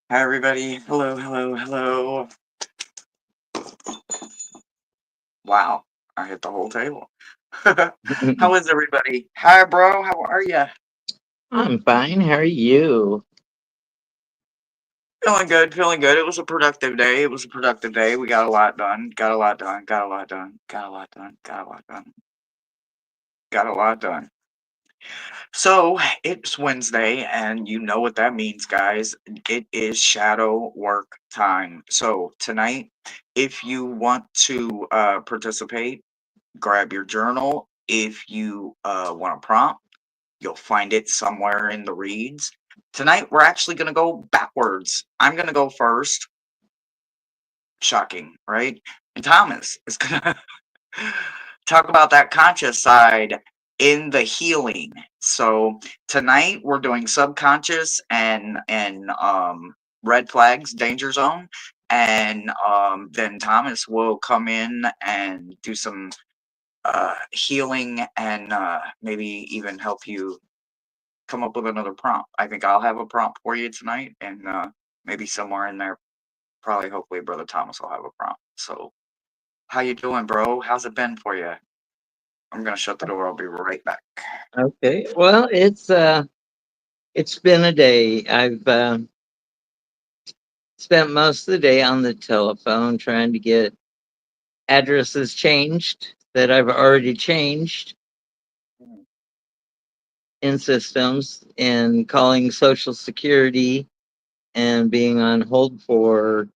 Hi, everybody. Hello, hello, hello. Wow, I hit the whole table. How is everybody? Hi, bro. How are you? I'm fine. How are you? Feeling good, feeling good. It was a productive day. It was a productive day. We got a lot done. Got a lot done. Got a lot done. Got a lot done. Got a lot done. Got a lot done. So it's Wednesday, and you know what that means, guys. It is shadow work time. So tonight, if you want to participate, grab your journal. If you want a prompt, you'll find it somewhere in the reads. Tonight, we're actually going to go backwards. I'm going to go first. Shocking, right? And Thomas is going to talk about that conscious side in the healing. So tonight we're doing subconscious and red flags, danger zone, and then Thomas will come in and do some healing and maybe even help you come up with another prompt. I think I'll have a prompt for you tonight, and maybe somewhere in there, probably, hopefully, Brother Thomas will have a prompt. So, how you doing, bro? How's it been for you? I'm gonna shut the door. I'll be right back. Okay. Well, it's been a day. I've spent most of the day on the telephone trying to get addresses changed that I've already changed Mm. in systems and calling Social Security and being on hold for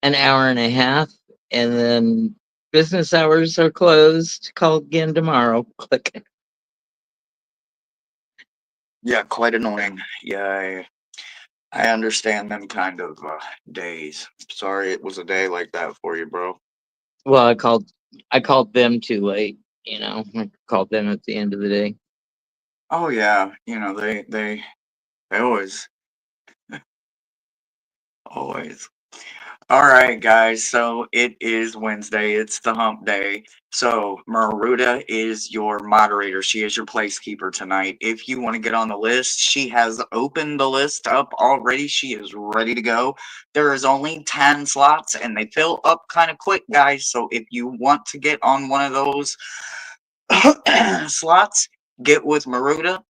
an hour and a half, and then business hours are closed. Call again tomorrow. Click. Yeah, quite annoying. Yeah, I understand them kind of days. Sorry it was a day like that for you, bro. Well, I called them too late. I called them at the end of the day. Oh yeah, they always. All right, guys. So it is Wednesday. It's the hump day. So Maruda is your moderator. She is your placekeeper tonight. If you want to get on the list, she has opened the list up already. She is ready to go. There is only 10 slots and they fill up kind of quick, guys. So if you want to get on one of those slots, get with Maruda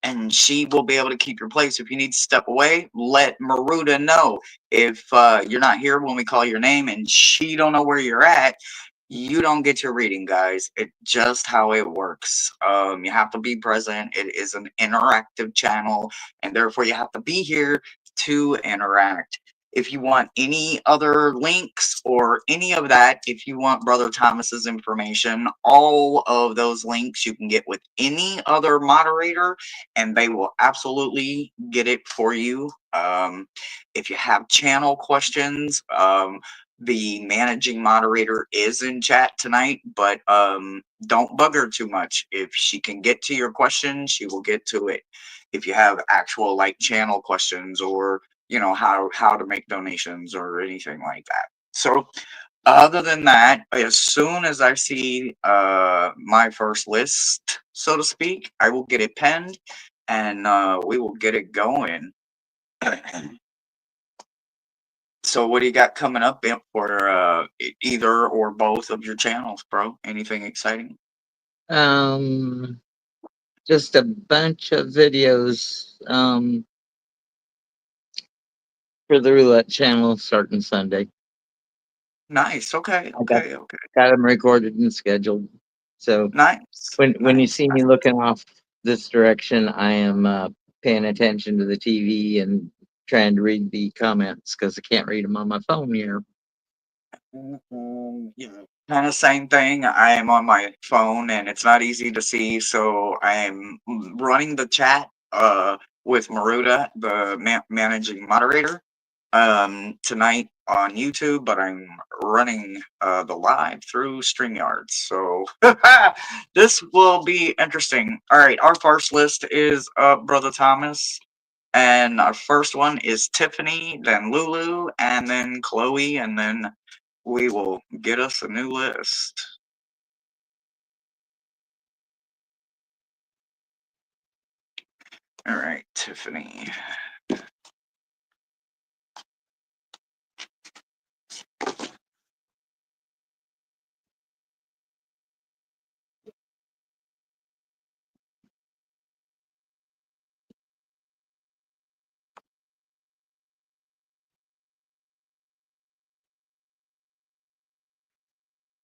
and she will be able to keep your place. If you need to step away, let Maruda know. If you're not here when we call your name and she don't know where you're at, you don't get your reading, guys. It just how it works. You have to be present. It is an interactive channel, and therefore you have to be here to interact. If you want any other links or any of that, if you want Brother Thomas's information, all of those links you can get with any other moderator, and they will absolutely get it for you. If you have channel questions, the managing moderator is in chat tonight, but don't bug her too much. If she can get to your question, she will get to it. If you have actual like channel questions or how to make donations or anything like that. So other than that, as soon as I see my first list, so to speak, I will get it penned and we will get it going. So what do you got coming up for either or both of your channels, bro? Anything exciting? Um, just a bunch of videos for the roulette channel starting Sunday. Nice. Okay. I got Okay. Okay. got them recorded and scheduled. So Nice. when you Nice. see me looking off this direction, I am paying attention to the TV and trying to read the comments because I can't read them on my phone here. Yeah. Kind of same thing. I am on my phone and it's not easy to see, so I am running the chat with Maruda, the managing moderator, tonight on YouTube, but I'm running the live through StreamYard. So this will be interesting. All right, our first list is Brother Thomas. And our first one is Tiffany, then Lulu, and then Chloe, and then we will get us a new list. All right, Tiffany.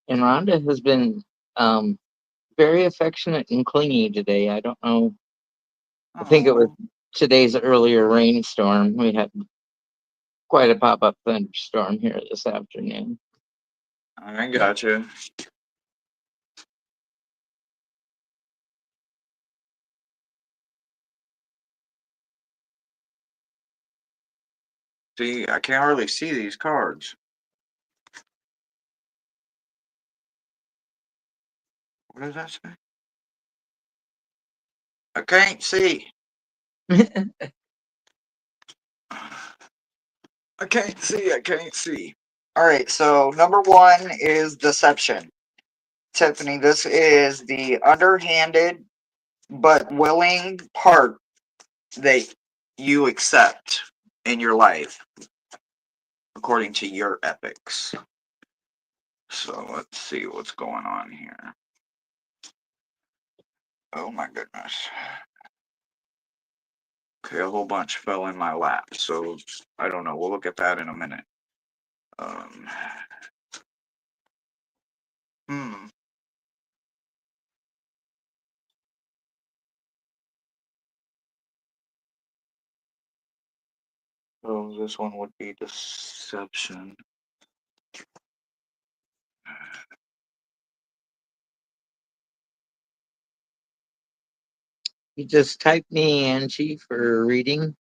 And Rhonda has been very affectionate and clingy today. I don't know. I think it was Oh, today's earlier rainstorm. We had quite a pop up thunderstorm here this afternoon. I got you. See, I can't hardly see these cards. What does that say? I can't see. I can't see. I can't see. All right. So number one is deception. Tiffany, this is the underhanded but willing part that you accept in your life, according to your ethics. So let's see what's going on here. Oh my goodness. Okay, a whole bunch fell in my lap, so I don't know. We'll look at that in a minute. Um, hmm. So this one would be deception. You just type me, Angie, for reading.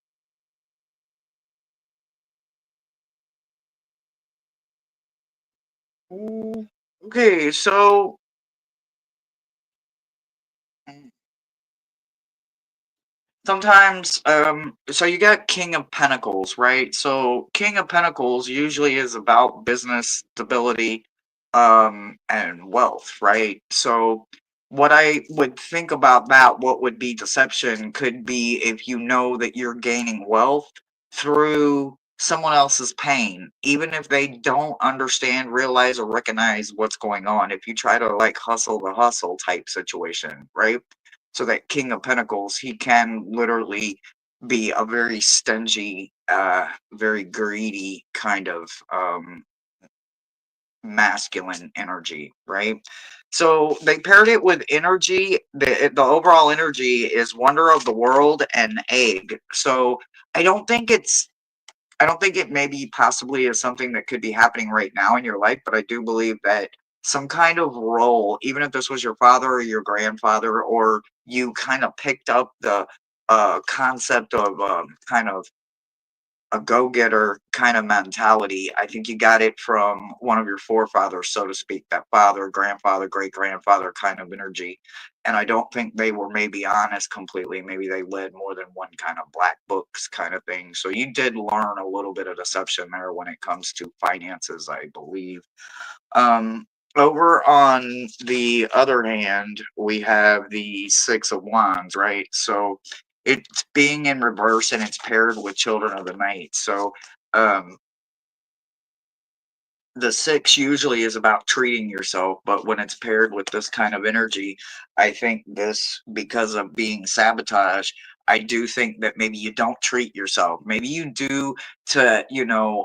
Okay, so sometimes so you got King of Pentacles, right? So King of Pentacles usually is about business stability and wealth, right? So what I would think about that, what would be deception, could be if you know that you're gaining wealth through someone else's pain, even if they don't understand, realize, or recognize what's going on. If you try to like hustle the hustle type situation, right? So that King of Pentacles, he can literally be a very stingy, very greedy kind of masculine energy, right? So they paired it with energy. The overall energy is wonder of the world and egg. So I don't think it's I don't think it maybe possibly is something that could be happening right now in your life, but I do believe that some kind of role, even if this was your father or your grandfather, or you kind of picked up the concept of kind of a go-getter kind of mentality. I think you got it from one of your forefathers, so to speak, that father, grandfather, great grandfather kind of energy. And I don't think they were maybe honest completely. Maybe they led more than one kind of black books kind of thing. So you did learn a little bit of deception there when it comes to finances, I believe. Um, Over on the other hand, we have the Six of Wands, right? So it's being in reverse and it's paired with Children of the Night. So um, the six usually is about treating yourself, but when it's paired with this kind of energy, I think this, because of being sabotage, I do think that maybe you don't treat yourself. Maybe you do to,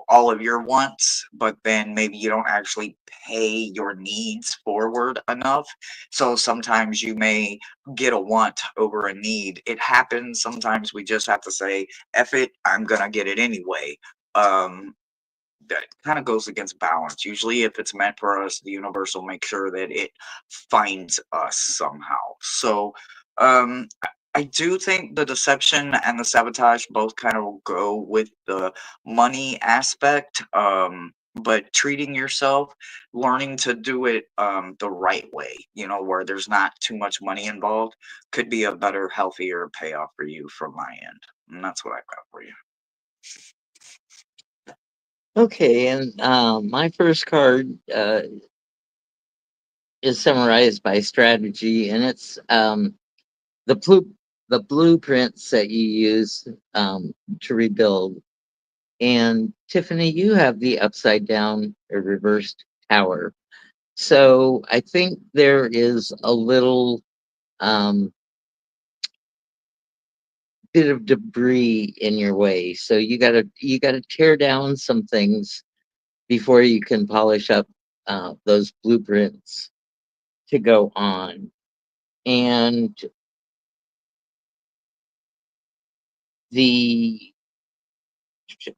all of your wants, but then maybe you don't actually pay your needs forward enough. So sometimes you may get a want over a need. It happens. Sometimes we just have to say, F it, I'm gonna get it anyway. Um, that kind of goes against balance. Usually, if it's meant for us, the universe will make sure that it finds us somehow. So, I do think the deception and the sabotage both kind of go with the money aspect. But treating yourself, learning to do it the right way, where there's not too much money involved, could be a better, healthier payoff for you from my end. And that's what I've got for you. Okay, and my first card is summarized by strategy, and it's the blueprints that you use to rebuild. And Tiffany, you have the upside down or reversed tower. So I think there is a little um, bit of debris in your way. So you gotta tear down some things before you can polish up those blueprints to go on. And the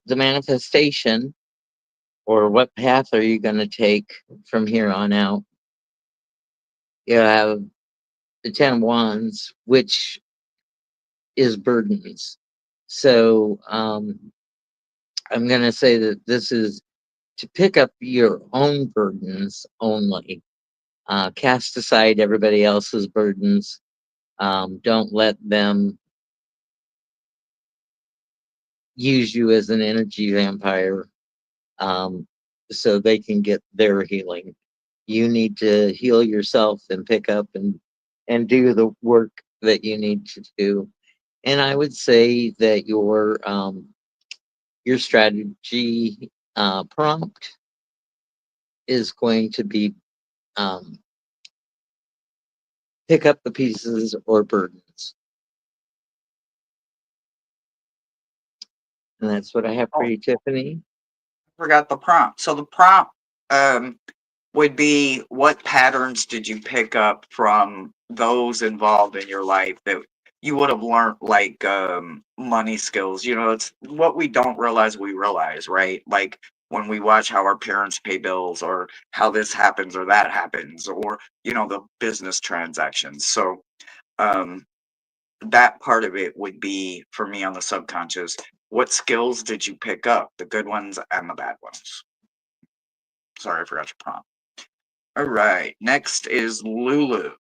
manifestation, or what path are you going to take from here on out? You have the 10 of Wands, which is burdens. So I'm going to say that this is to pick up your own burdens only. Cast aside everybody else's burdens. Don't let them use you as an energy vampire, so they can get their healing. You need to heal yourself and pick up and do the work that you need to do. And I would say that your strategy prompt is going to be pick up the pieces or burdens. And that's what I have for Oh, you, Tiffany. forgot the prompt. So the prompt would be, what patterns did you pick up from those involved in your life that you would have learned, like money skills? You know, it's what we don't realize we realize, right? Like when we watch how our parents pay bills, or how this happens or that happens, or you know, the business transactions. So um that part of it would be for me on the subconscious. What skills did you pick up, the good ones and the bad ones? Sorry, I forgot your prompt. All right, next is Lulu.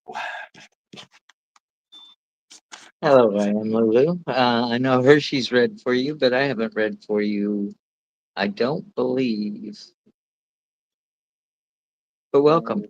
Hello, I am Lulu. I know Hershey's read for you, but I haven't read for you, I don't believe. But welcome.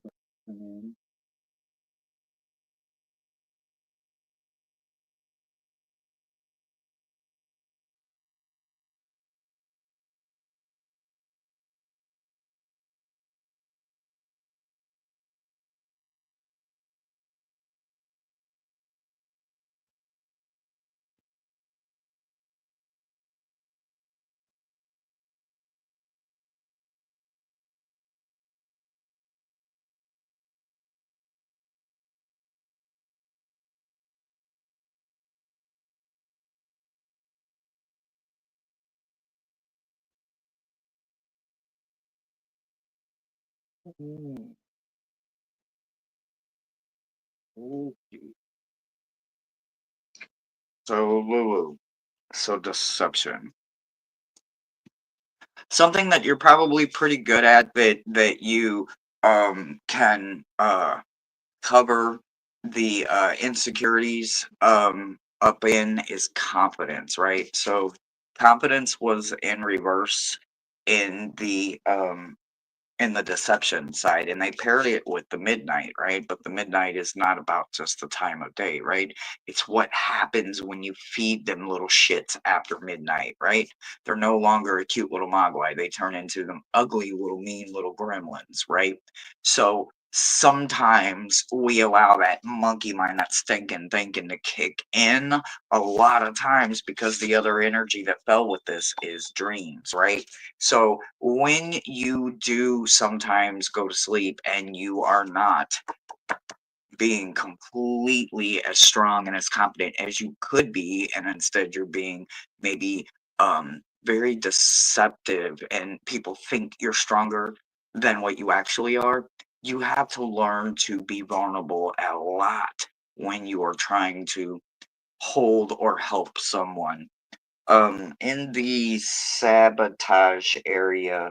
So Lulu, so deception. Something that you're probably pretty good at, that you can cover the insecurities up in, is confidence, right? So confidence was in reverse in the deception side, and they paired it with the midnight, right? But the midnight is not about just the time of day, right? It's what happens when you feed them little shits after midnight, right? They're no longer a cute little mogwai. They turn into them ugly little mean little gremlins, right? So sometimes we allow that monkey mind, that stinking thinking, to kick in a lot of times, because the other energy that fell with this is dreams, right? So when you do sometimes go to sleep and you are not being completely as strong and as confident as you could be, and instead you're being maybe very deceptive, and people think you're stronger than what you actually are, you have to learn to be vulnerable a lot when you are trying to hold or help someone. In the sabotage area,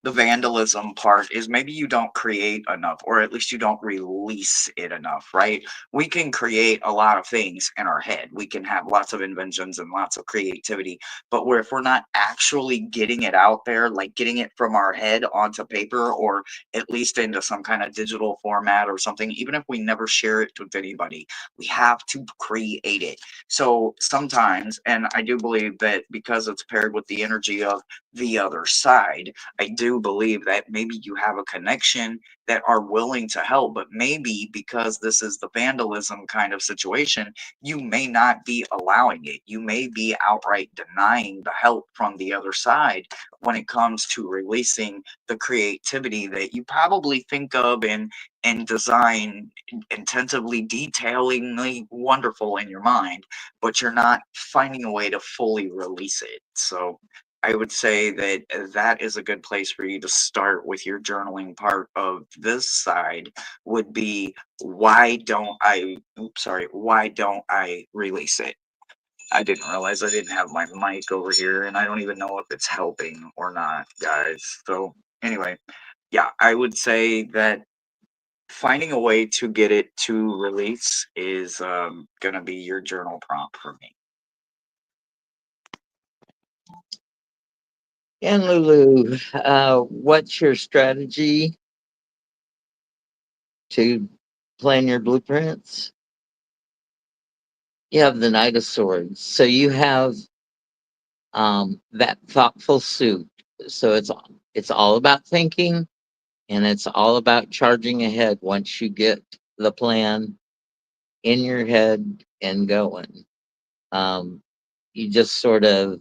the vandalism part is maybe you don't create enough, or at least you don't release it enough, right? We can create a lot of things in our head. We can have lots of inventions and lots of creativity, but if we're not actually getting it out there, like getting it from our head onto paper, or at least into some kind of digital format or something, even if we never share it with anybody, we have to create it. So sometimes, and I do believe that because it's paired with the energy of the other side, I do do believe that maybe you have a connection that are willing to help, but maybe because this is the vandalism kind of situation, you may not be allowing it. You may be outright denying the help from the other side when it comes to releasing the creativity that you probably think of and design intensively, detailingly wonderful in your mind, but you're not finding a way to fully release it. So I would say that that is a good place for you to start with your journaling part of this side would be why don't I release it? I didn't realize I didn't have my mic over here and I don't even know if it's helping or not, guys. So anyway, yeah, I would say that finding a way to get it to release is gonna be your journal prompt for me. And Lulu, what's your strategy to plan your blueprints? You have the Knight of Swords, so you have that thoughtful suit. So it's all about thinking, and it's all about charging ahead once you get the plan in your head and going. You just sort of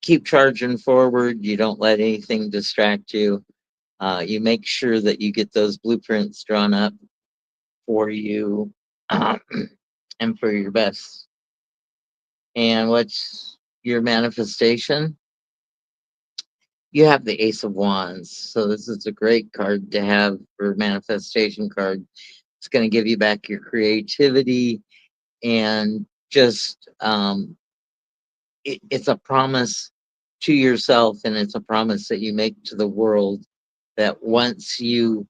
keep charging forward. You don't let anything distract you. You make sure that you get those blueprints drawn up for you and for your best. And what's your manifestation? You have the Ace of Wands. So this is a great card to have for manifestation card. It's going to give you back your creativity and just it's a promise to yourself, and it's a promise that you make to the world that once you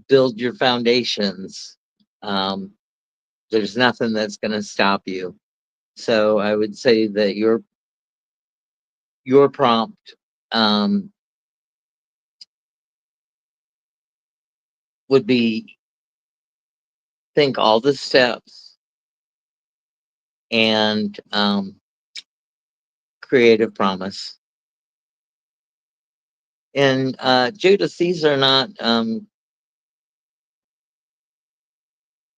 build your foundations, um, there's nothing that's going to stop you. So I would say that your prompt um, would be think all the steps and creative promise. And Judith, these are not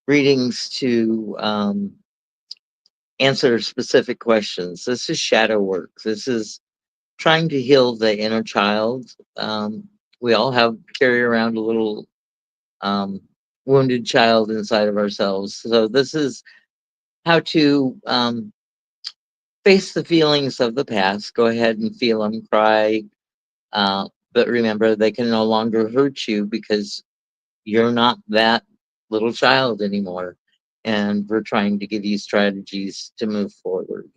readings to answer specific questions. This is shadow work. This is trying to heal the inner child. We all have carry around a little wounded child inside of ourselves. So this is how to face the feelings of the past. Go ahead and feel them, cry, but remember they can no longer hurt you because you're not that little child anymore. And we're trying to give you strategies to move forward.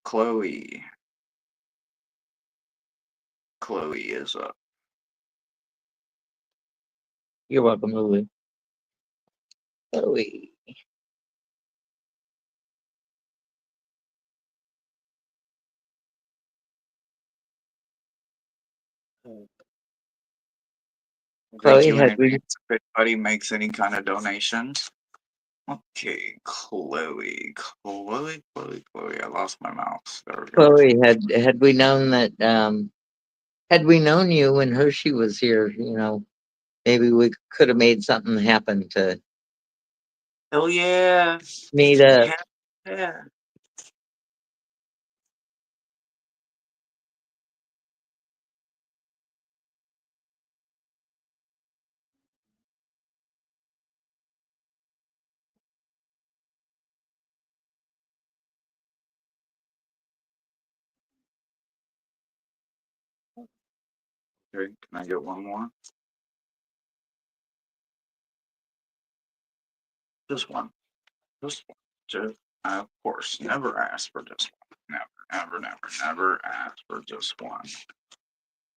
Chloe. Chloe is up. You're welcome, Lily. Chloe. Thank Chloe, you in had we advance if anybody makes any kind of donations. Okay, Chloe. I lost my mouse. There we go. Chloe had we known that had we known you when Hershey was here, maybe we could have made something happen to Hell yeah. meet up. Hell yeah. Okay, can I get one more? This one. This one. Just, of course, never ask for this one. Never ask for just one.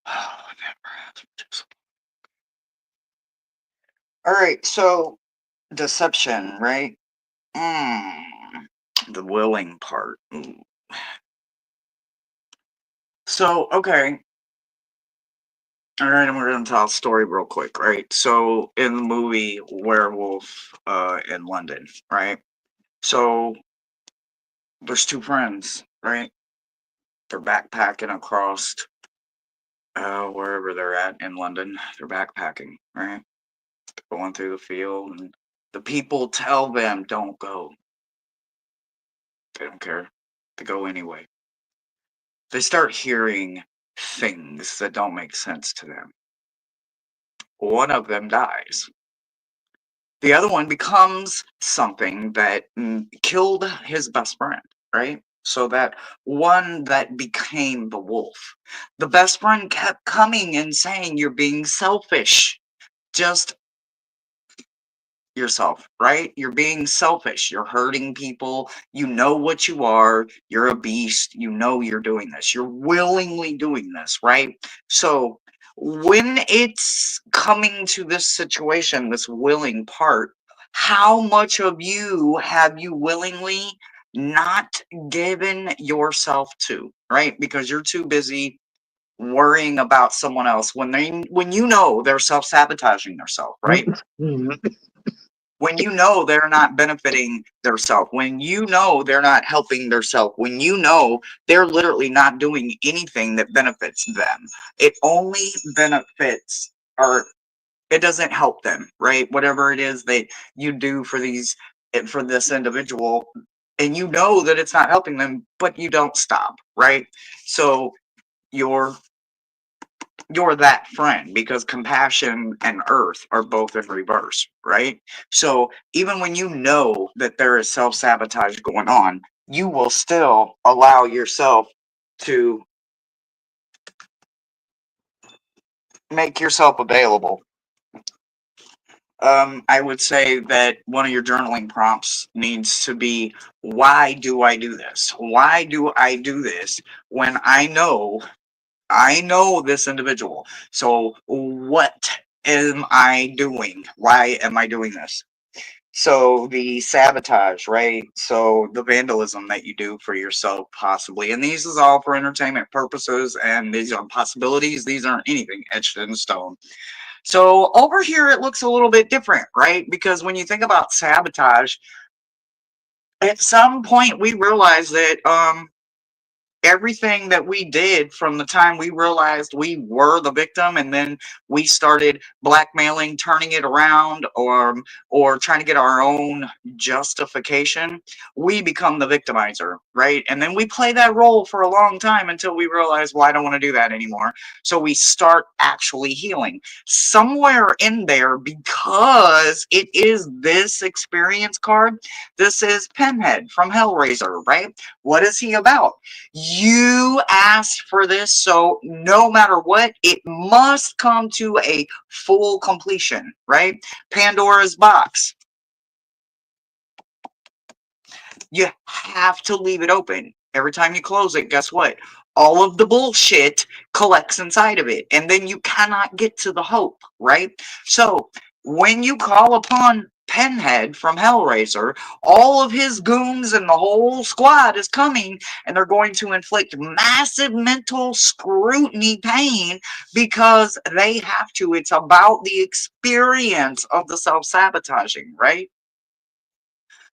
Oh, never ask for just one. All right, so deception, right? The willing part. Ooh. So, okay. All right, and we're gonna tell a story real quick, right? So in the movie Werewolf in London, right? So there's two friends, right? They're backpacking across wherever they're at in London. They're backpacking, right? Going through the field, and the people tell them don't go. They don't care. They go anyway. They start hearing things that don't make sense to them. One of them dies. The other one becomes something that killed his best friend, right? So that one that became the wolf. The best friend kept coming and saying, "You're being selfish. Just yourself, right? You're being selfish. You're hurting people. You know what you are. You're a beast. You know you're doing this. You're willingly doing this, right?" So when it's coming to this situation, this willing part, how much of you have you willingly not given yourself to, right? Because you're too busy worrying about someone else when you know they're self-sabotaging themselves, right? When you know they're not benefiting themselves, when you know they're not helping themselves, when you know they're literally not doing anything that benefits them, it only benefits, or it doesn't help them, right? Whatever it is that you do for for this individual, and you know that it's not helping them, but you don't stop, right? So you're you're that friend, because compassion and earth are both in reverse, right? So even when you know that there is self-sabotage going on, you will still allow yourself to make yourself available. I would say that one of your journaling prompts needs to be, why do I do this? Why do I do this when I know this individual? So what am I doing? Why am I doing this? So the sabotage, right? So the vandalism that you do for yourself, possibly, and these is all for entertainment purposes, and these are possibilities. These aren't anything etched in stone. So over here, it looks a little bit different, right? Because when you think about sabotage, at some point we realize that everything that we did from the time we realized we were the victim, and then we started blackmailing, turning it around, or trying to get our own justification, we become the victimizer, right? And then we play that role for a long time until we realize, well, I don't want to do that anymore. So we start actually healing somewhere in there, because it is this experience card. This is Pinhead from Hellraiser, right? What is he about? You asked for this, so no matter what, it must come to a full completion, right? Pandora's box. You have to leave it open. Every time you close it, guess what? All of the bullshit collects inside of it, and then you cannot get to the hope, right? So when you call upon Pinhead from Hellraiser, all of his goons and the whole squad is coming, and they're going to inflict massive mental scrutiny pain, because they have to. It's about the experience of the self-sabotaging, right?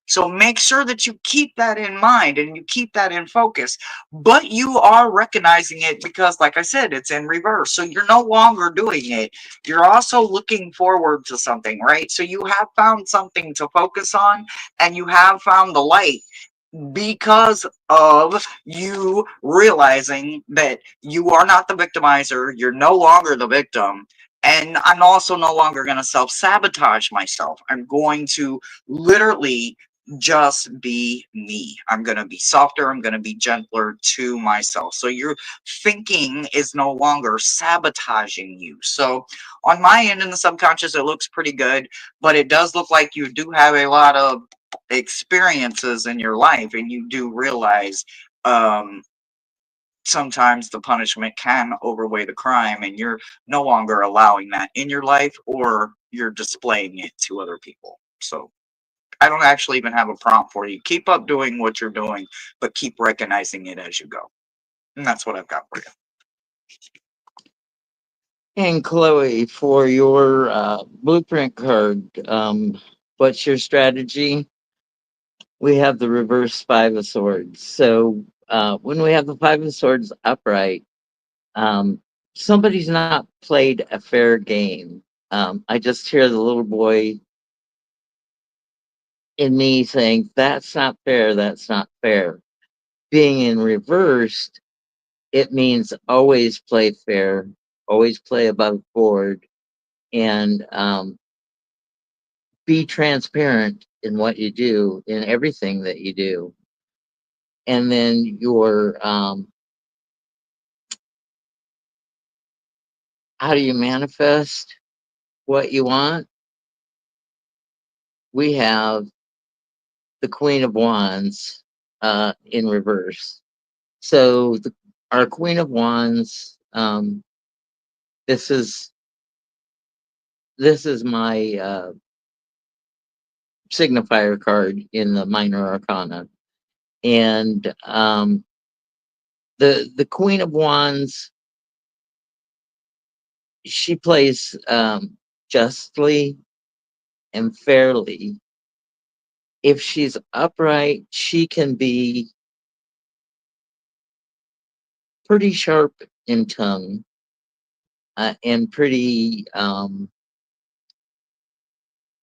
So make sure that you keep that in mind and you keep that in focus. But you are recognizing it because, like I said, it's in reverse. So you're no longer doing it. You're also looking forward to something, right? So you have found something to focus on, and you have found the light, because of you realizing that you are not the victimizer. You're no longer the victim. And I'm also no longer going to self sabotage myself. I'm going to literally just be me. I'm going to be softer. I'm going to be gentler to myself. So your thinking is no longer sabotaging you. So on my end in the subconscious, it looks pretty good, but it does look like you do have a lot of experiences in your life, and you do realize um, sometimes the punishment can overweigh the crime, and you're no longer allowing that in your life, or you're displaying it to other people. So I don't actually even have a prompt for you. Keep up doing what you're doing, but keep recognizing it as you go. And that's what I've got for you. And Chloe, for your blueprint card, what's your strategy? We have the reverse five of swords. So when we have the five of swords upright, um, somebody's not played a fair game. I just hear the little boy in me saying, "That's not fair. That's not fair." Being in reversed, it means always play fair, always play above board, and be transparent in what you do, in everything that you do. And then your how do you manifest what you want? We have the Queen of Wands in reverse. So our Queen of Wands, this is this is my signifier card in the minor arcana. And the Queen of Wands, she plays justly and fairly. If she's upright, she can be pretty sharp in tongue and pretty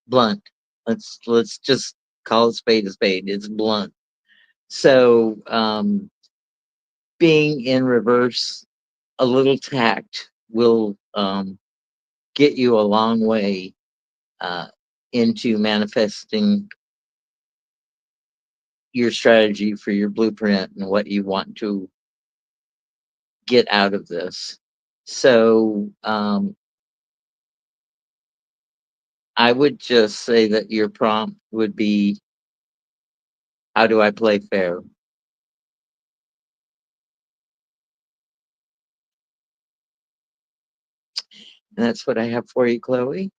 blunt. Let's just call a spade a spade. It's blunt. So being in reverse, a little tact will get you a long way uh, into manifesting your strategy for your blueprint and what you want to get out of this. So I would just say that your prompt would be, how do I play fair? And that's what I have for you, Chloe.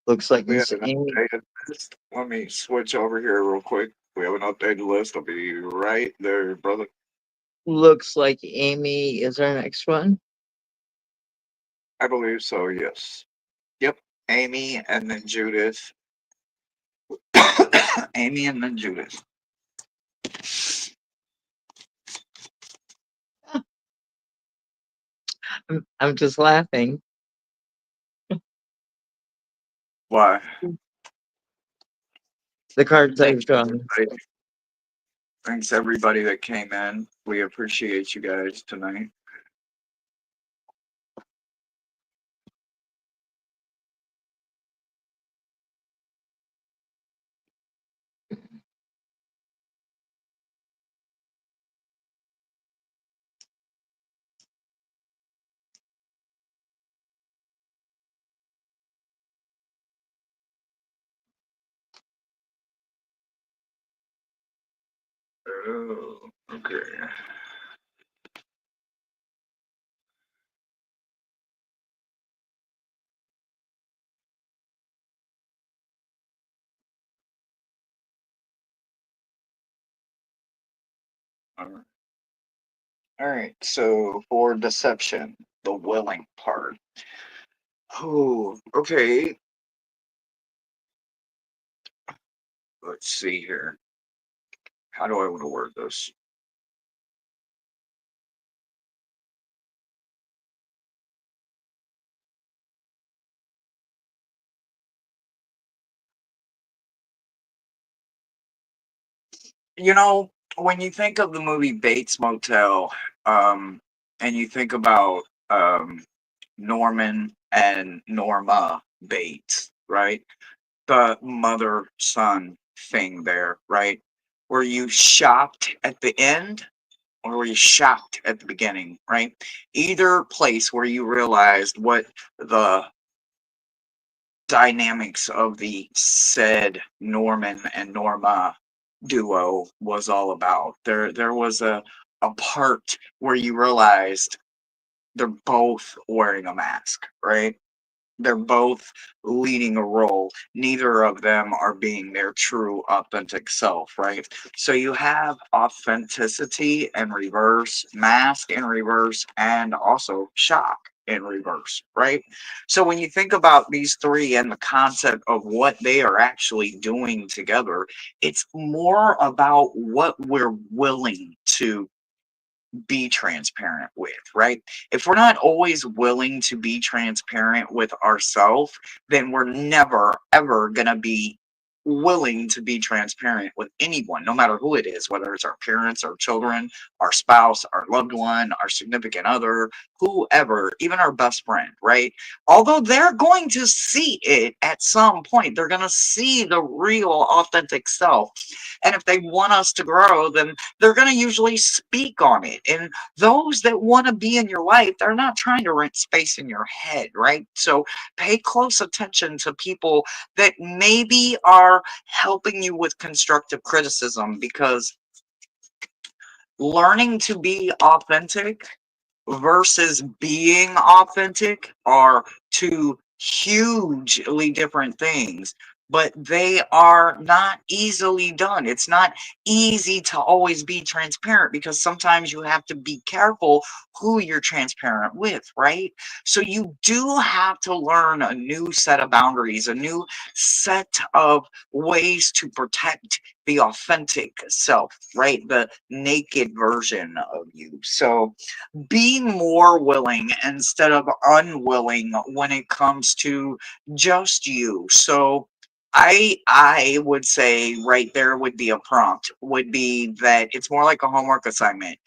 Looks like We have Miss an Amy. updated list. Let me switch over here real quick. We have an updated list. I'll be right there, brother. Looks like Amy is our next one. I believe so, yes. Yep. Amy and then Judith. Amy and then Judith. I'm just laughing. Why? The cards I've Thanks drawn. everybody. Thanks everybody that came in. We appreciate you guys tonight. Oh, okay. All right. So for deception, the willing part. Oh, okay. Let's see here. How do I want to word this? You know, when you think of the movie Bates Motel, um, and you think about Norman and Norma Bates, right? The mother son thing there, right? Were you shocked at the end or were you shocked at the beginning, right? Either place where you realized what the dynamics of the said Norman and Norma duo was all about. There was a part where you realized they're both wearing a mask, right? They're both leading a role. Neither of them are being their true authentic self, right? So you have authenticity in reverse, mask in reverse, and also shock in reverse, right? So when you think about these three and the concept of what they are actually doing together, it's more about what we're willing to be transparent with, right? If we're not always willing to be transparent with ourselves, then we're never, ever going to be willing to be transparent with anyone, no matter who it is, whether it's our parents, our children, our spouse, our loved one, our significant other, whoever, even our best friend, right? Although they're going to see it at some point, they're going to see the real, authentic self. And if they want us to grow, then they're going to usually speak on it. And those that want to be in your life, they're not trying to rent space in your head, right? So pay close attention to people that maybe are helping you with constructive criticism, because learning to be authentic versus being authentic are two hugely different things, but they are not easily done. It's not easy to always be transparent, because sometimes you have to be careful who you're transparent with, right? So you do have to learn a new set of boundaries, a new set of ways to protect the authentic self, right? The naked version of you. So be more willing instead of unwilling when it comes to just you. So I would say right there would be a prompt, would be that it's more like a homework assignment.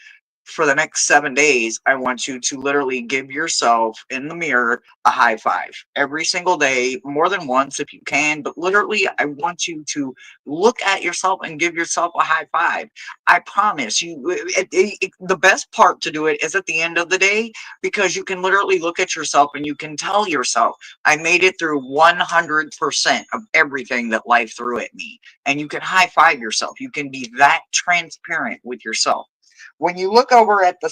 For the next 7 days, I want you to literally give yourself in the mirror a high five every single day, more than once if you can. But literally, I want you to look at yourself and give yourself a high five. I promise you, the best part to do it is at the end of the day, because you can literally look at yourself and you can tell yourself, I made it through 100% of everything that life threw at me. And you can high five yourself. You can be that transparent with yourself. When you look over at the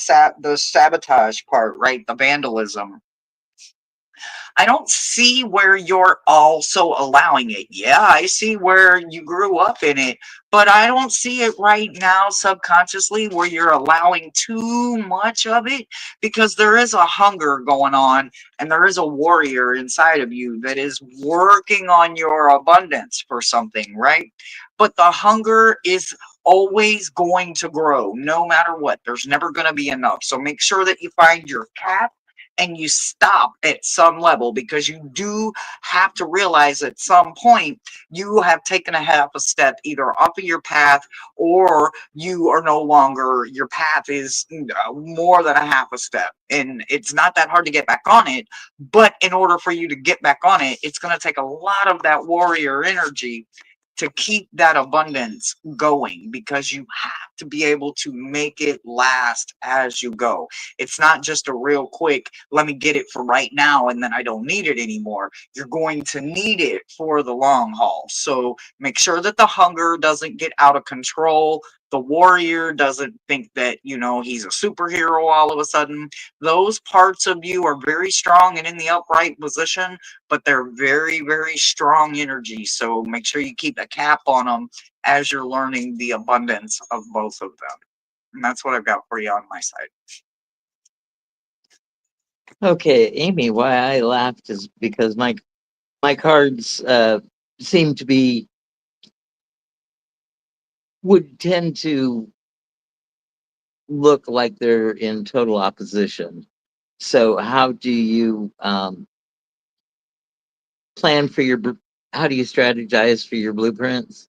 sabotage part, right, the vandalism, I don't see where you're also allowing it. Yeah, I see where you grew up in it, but I don't see it right now subconsciously where you're allowing too much of it, because there is a hunger going on and there is a warrior inside of you that is working on your abundance for something, right? But the hunger is always going to grow no matter what. There's never going to be enough. So make sure that you find your cap and you stop at some level, because you do have to realize at some point you have taken a half a step either off of your path, or you are no longer, your path is more than a half a step, and it's not that hard to get back on it. But in order for you to get back on it, it's going to take a lot of that warrior energy to keep that abundance going, because you have to be able to make it last as you go. It's not just a real quick, let me get it for right now and then I don't need it anymore. You're going to need it for the long haul. So make sure that the hunger doesn't get out of control. The warrior doesn't think that, he's a superhero all of a sudden. Those parts of you are very strong and in the upright position, but they're very, very strong energy. So make sure you keep a cap on them as you're learning the abundance of both of them. And that's what I've got for you on my side. Okay, Amy, why I laughed is because my cards seem to be would tend to look like they're in total opposition. So how do you plan for your how do you strategize for your blueprints?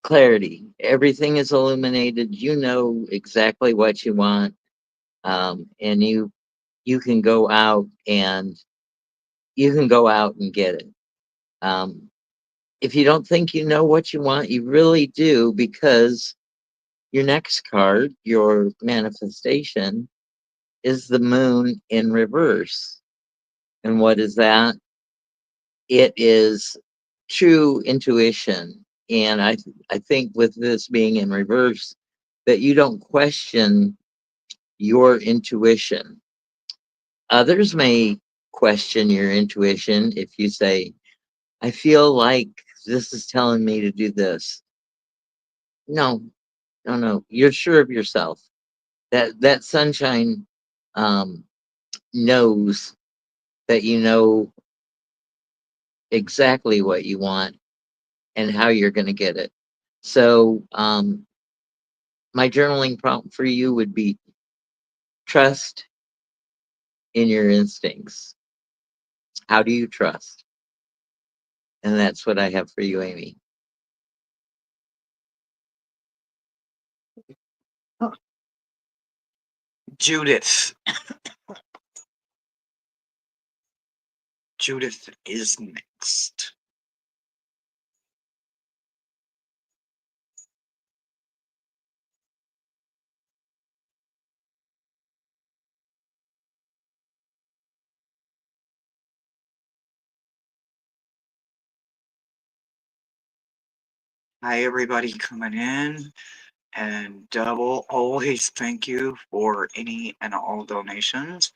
Clarity. Everything is illuminated. You know exactly what you want, and you can go out and get it. If you don't think you know what you want, you really do, because your next card, your manifestation, is the moon in reverse. And what is that? It is true intuition. And I think with this being in reverse, that you don't question your intuition. Others may question your intuition if you say, I feel like this is telling me to do this. No, no, no. You're sure of yourself. That sunshine um, knows that you know exactly what you want and how you're going to get it. So, my journaling prompt for you would be trust in your instincts. How do you trust? And that's what I have for you, Amy. Judith. Judith is next. Hi, everybody coming in. And double always thank you for any and all donations,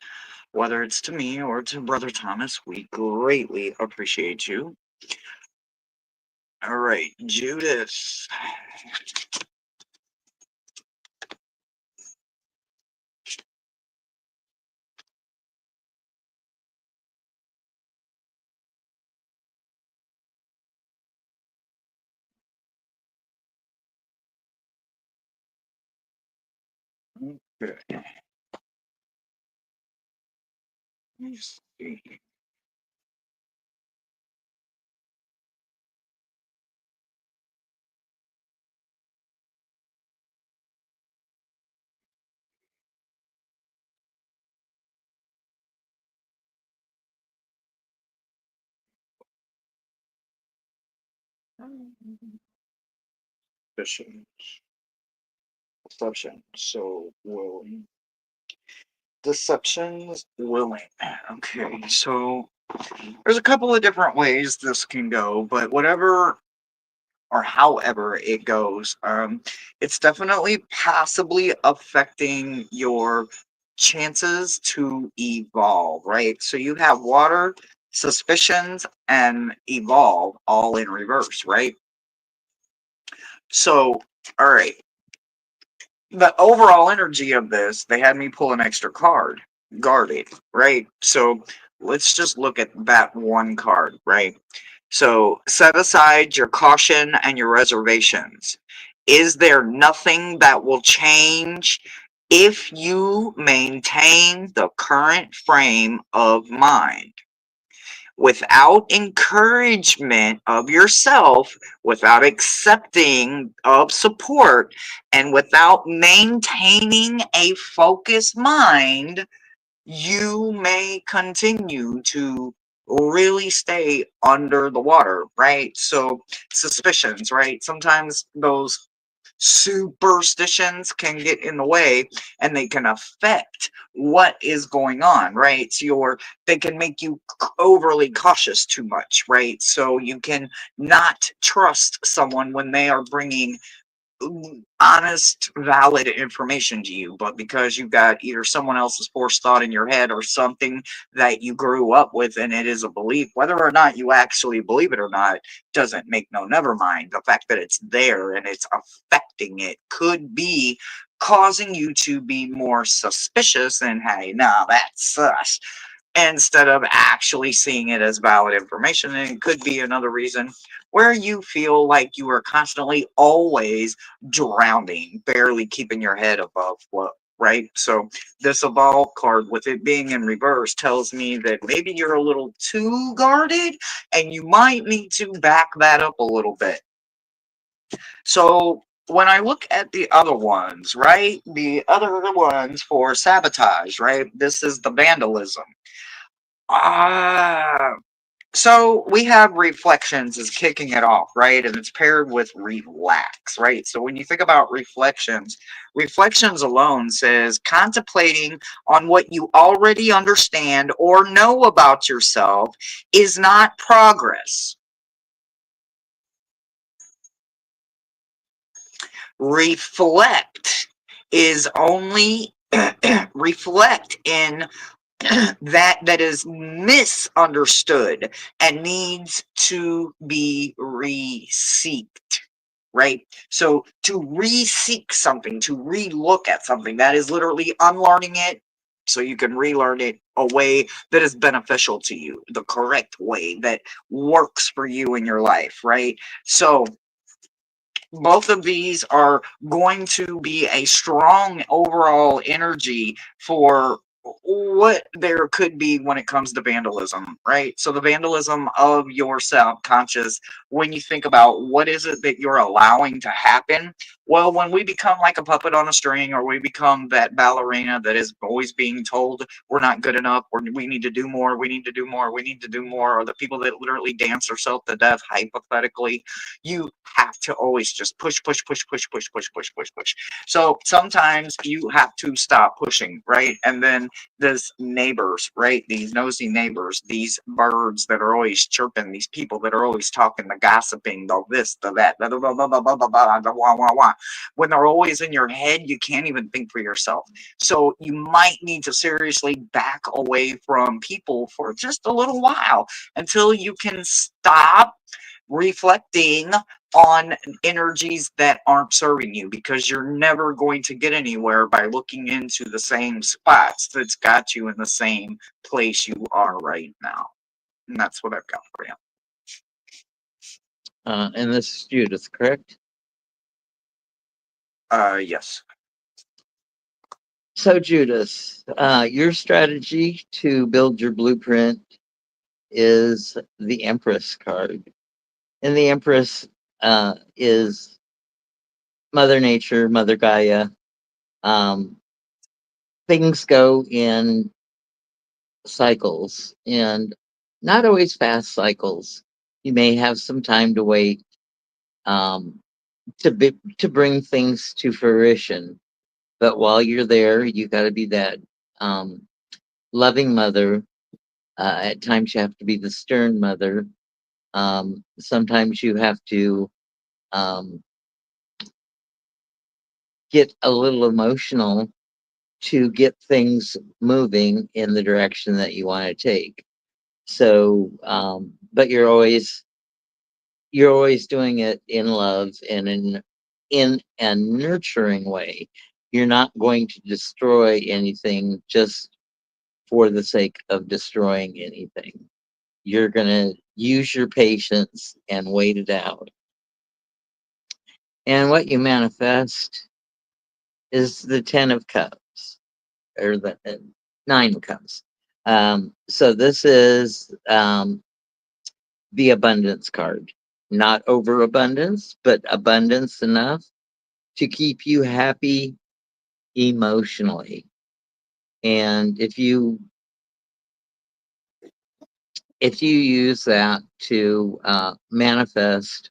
whether it's to me or to Brother Thomas. We greatly appreciate you. All right, Judith. Okay. Let me see. Deception. So willing. Deceptions willing. Okay, so there's a couple of different ways this can go, but whatever or however it goes, it's definitely possibly affecting your chances to evolve, right? So you have water, suspicions, and evolve all in reverse, right? So, all right, the overall energy of this, they had me pull an extra card, guarded, right? So let's just look at that one card, right? So set aside your caution and your reservations. Is there nothing that will change if you maintain the current frame of mind? Without encouragement of yourself, without accepting of support, and without maintaining a focused mind, you may continue to really stay under the water, right? So, suspicions, right? Sometimes those superstitions can get in the way and they can affect what is going on, right? So they can make you overly cautious too much, right? So you can not trust someone when they are bringing honest, valid information to you, but because you've got either someone else's forethought in your head or something that you grew up with and it is a belief, whether or not you actually believe it or not, doesn't make no never mind. The fact that it's there and it's affecting it could be causing you to be more suspicious and hey, nah, that's us instead of actually seeing it as valid information. And it could be another reason where you feel like you are constantly always drowning, barely keeping your head above flow. Right? So this evolve card, with it being in reverse, tells me that maybe you're a little too guarded and you might need to back that up a little bit. So when I look at the other ones, right? The other ones for sabotage, right? This is the vandalism. Ah, so we have reflections as kicking it off, right? And it's paired with relax, right? So when you think about reflections, reflections alone says contemplating on what you already understand or know about yourself is not progress. Reflect is only reflect in that is misunderstood and needs to be reseeked, right? So to reseek something, to relook at something, that is literally unlearning it so you can relearn it a way that is beneficial to you, the correct way that works for you in your life, right? So both of these are going to be a strong overall energy for what there could be when it comes to vandalism, right? So the vandalism of your subconscious, when you think about what is it that you're allowing to happen, well, when we become like a puppet on a string, or we become that ballerina that is always being told we're not good enough, or we need to do more, we need to do more, we need to do more, or the people that literally dance themselves to death hypothetically, you have to always just push, push, push, push, push, push, push, push, push. So sometimes you have to stop pushing, right? And then this neighbors, right? These nosy neighbors, these birds that are always chirping, these people that are always talking, the gossiping, the this, the that, the blah, blah, blah, blah, blah, blah, the wah, wah, wah. When they're always in your head, you can't even think for yourself. So you might need to seriously back away from people for just a little while until you can stop reflecting on energies that aren't serving you, because you're never going to get anywhere by looking into the same spots that's got you in the same place you are right now. And that's what I've got for you. And this is Judith, correct? Yes. So, Judith, your strategy to build your blueprint is the Empress card. And the Empress is Mother Nature, Mother Gaia. Um, Things go in cycles, and not always fast cycles. You may have some time to wait um, to bring things to fruition. But while you're there, you got to be that um, loving mother. At times, you have to be the stern mother. Sometimes you have to um, get a little emotional to get things moving in the direction that you want to take. So, but you're always doing it in love and in a nurturing way. You're not going to destroy anything just for the sake of destroying anything. You're going to use your patience and wait it out. And what you manifest is the 10 of Cups, or the 9 cups. So this is the abundance card. Not overabundance, but abundance enough to keep you happy emotionally. And if you use that to manifest,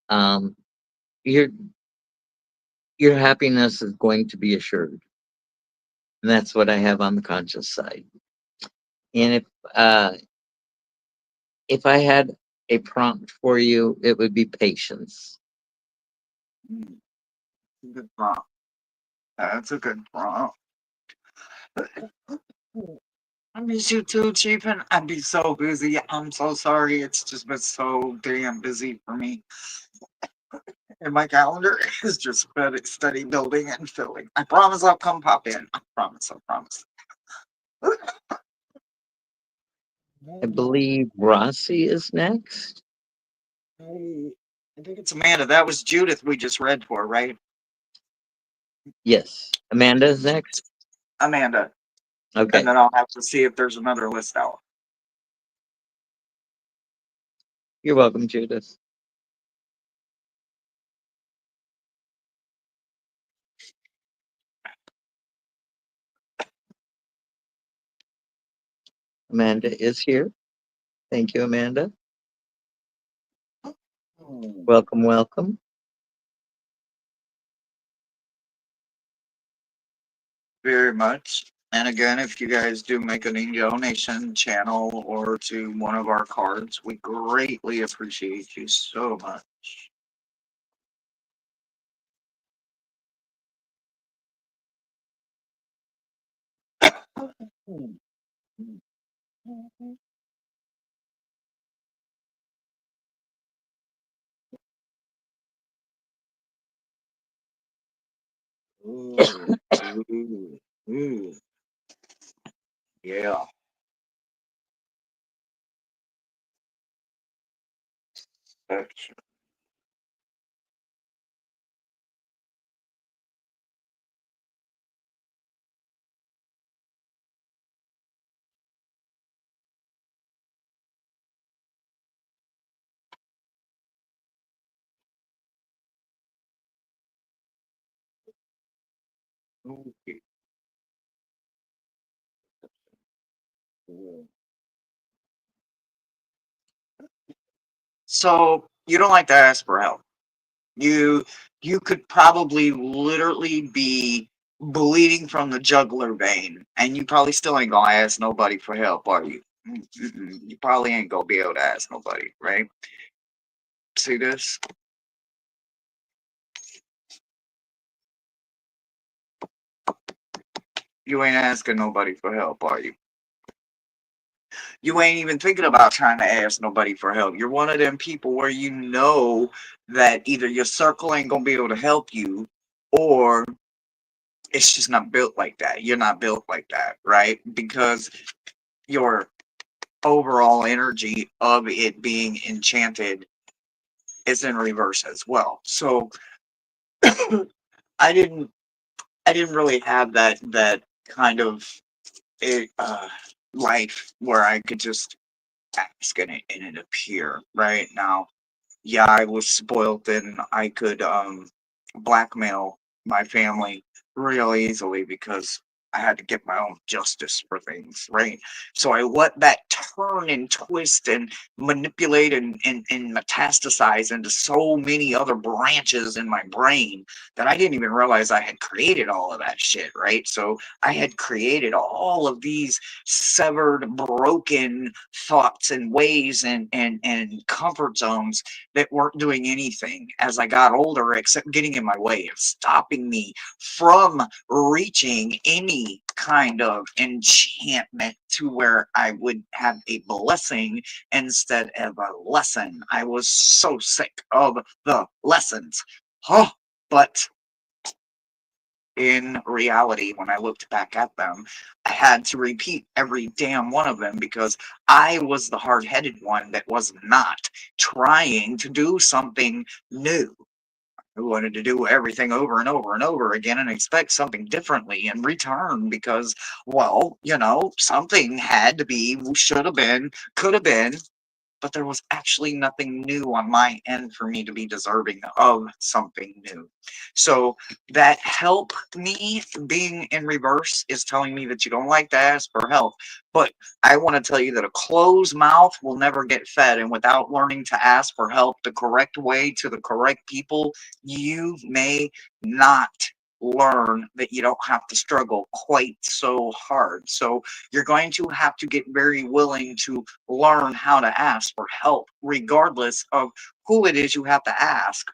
um, your your happiness is going to be assured. And that's what I have on the conscious side. And uh, if I had a prompt for you, it would be patience. Good prompt. That's a good prompt. I miss you too, Chiefin. I'd be so busy. I'm so sorry. It's just been so damn busy for me. And my calendar is just steady building and filling. I promise I'll come pop in. I promise. I promise. I believe Rossi is next. I think it's Amanda. That was Judith we just read for, right? Yes. Amanda is next. Amanda. Okay. And then I'll have to see if there's another list out. You're welcome, Judith. Amanda is here. Thank you, Amanda. Welcome, welcome. Very much. And again, if you guys do make any donation channel or to one of our cards, we greatly appreciate you so much. Ooh, ooh, ooh, yeah. That's okay. So you don't like to ask for help. You you could probably literally be bleeding from the jugular vein, and you probably still ain't gonna ask nobody for help, are you? You probably ain't gonna be able to ask nobody, right? See this? You ain't asking nobody for help, are you? You ain't even thinking about trying to ask nobody for help. You're one of them people where you know that either your circle ain't gonna be able to help you, or it's just not built like that. You're not built like that, right? Because your overall energy of it being enchanted is in reverse as well. So I didn't I didn't really have that kind of uh, life where I could just ask and it appear right now. Yeah, I was spoiled and I could blackmail my family real easily because I had to get my own justice for things, right? So I let that turn and twist and manipulate and metastasize into so many other branches in my brain that I didn't even realize I had created all of that shit, right? So I had created all of these severed, broken thoughts and ways and comfort zones that weren't doing anything as I got older except getting in my way of stopping me from reaching any kind of enchantment to where I would have a blessing instead of a lesson. I was so sick of the lessons. Oh, but in reality, when I looked back at them, I had to repeat every damn one of them because I was the hard headed one that was not trying to do something new. Who wanted to do everything over and over and over again and expect something differently in return because, well, something had to be, should have been, could have been, but there was actually nothing new on my end for me to be deserving of something new. So that help me being in reverse is telling me that you don't like to ask for help. But I want to tell you that a closed mouth will never get fed. And without learning to ask for help the correct way to the correct people, you may not learn that you don't have to struggle quite so hard. So you're going to have to get very willing to learn how to ask for help, regardless of who it is you have to ask.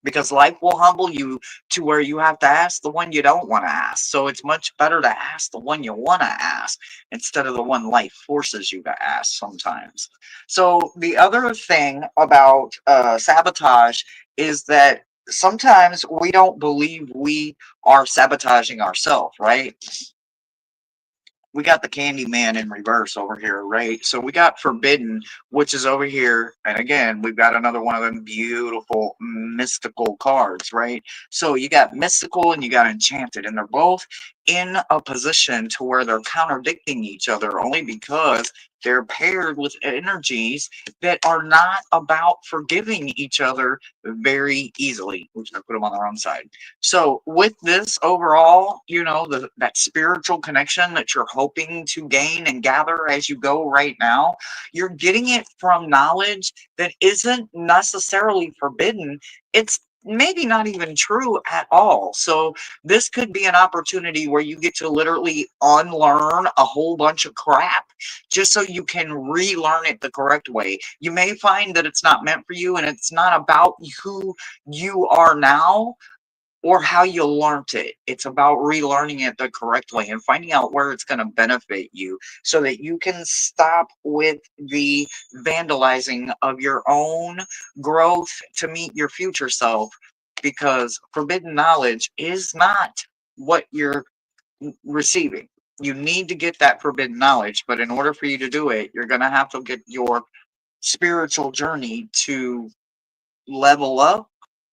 Because life will humble you to where you have to ask the one you don't want to ask. So it's much better to ask the one you want to ask instead of the one life forces you to ask sometimes. So the other thing about sabotage is that sometimes we don't believe we are sabotaging ourselves, right? We got the Candyman in reverse over here, right? So we got Forbidden, which is over here, and again, we've got another one of them beautiful mystical cards, right? So you got mystical and you got enchanted, and they're both in a position to where they're contradicting each other only because they're paired with energies that are not about forgiving each other very easily. Oops, I put them on the wrong side. So with this overall, that spiritual connection that you're hoping to gain and gather as you go right now, you're getting it from knowledge that isn't necessarily forbidden. It's maybe not even true at all. So this could be an opportunity where you get to literally unlearn a whole bunch of crap just so you can relearn it the correct way. You may find that it's not meant for you and it's not about who you are now, or how you learnt it. It's about relearning it the correct way and finding out where it's going to benefit you so that you can stop with the vandalizing of your own growth to meet your future self, because forbidden knowledge is not what you're receiving. You need to get that forbidden knowledge, but in order for you to do it, you're going to have to get your spiritual journey to level up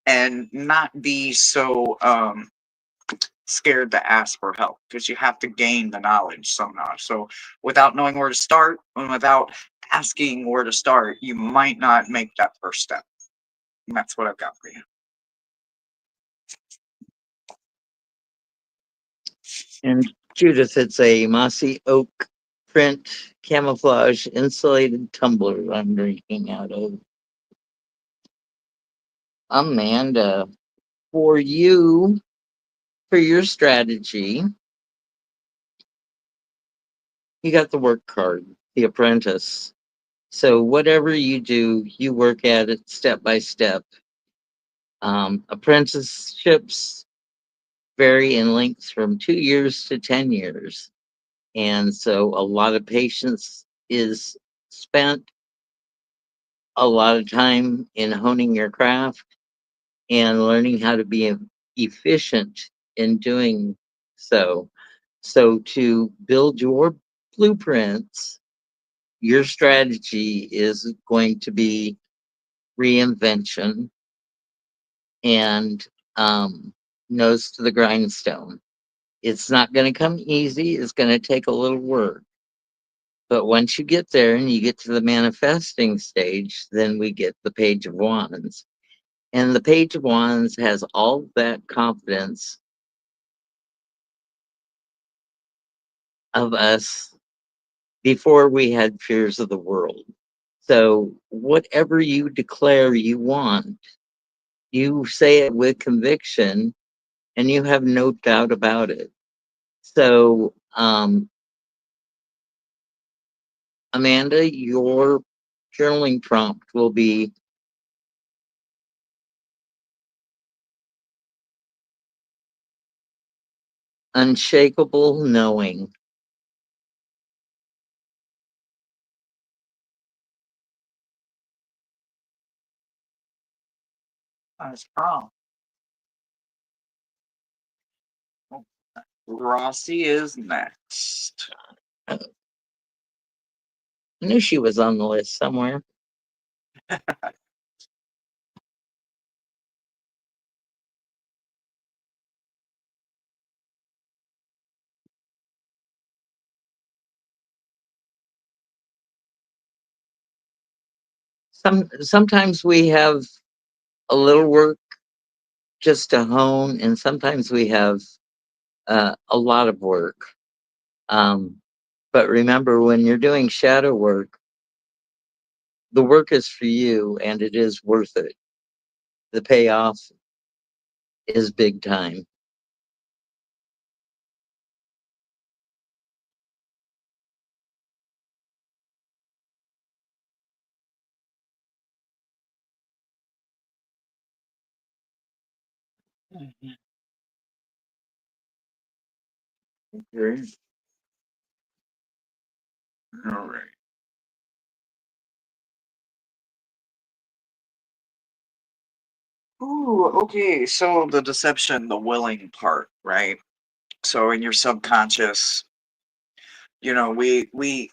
and not be so scared to ask for help, because you have to gain the knowledge somehow. So without knowing where to start and without asking where to start, you might not make that first step. And that's what I've got for you. And Judith, it's a mossy oak print camouflage insulated tumbler I'm drinking out of. Amanda, for you, for your strategy, you got the work card, the apprentice. So whatever you do, you work at it step by step. Apprenticeships vary in lengths from 2 years to 10 years. And so a lot of patience is spent, a lot of time in honing your craft and learning how to be efficient in doing so. So to build your blueprints, your strategy is going to be reinvention and nose to the grindstone. It's not going to come easy. It's going to take a little work. But once you get there and you get to the manifesting stage, then we get the Page of Wands. And the Page of Wands has all that confidence of us before we had fears of the world. So whatever you declare you want, you say it with conviction and you have no doubt about it. So, Amanda, your journaling prompt will be unshakable knowing. That's wrong. Rossi is next. I knew she was on the list somewhere. Sometimes we have a little work just to hone, and sometimes we have a lot of work. But remember, when you're doing shadow work, the work is for you and it is worth it. The payoff is big time. Mhm. Okay. All right. Ooh, okay. So the deception, the willing part, right? So in your subconscious, we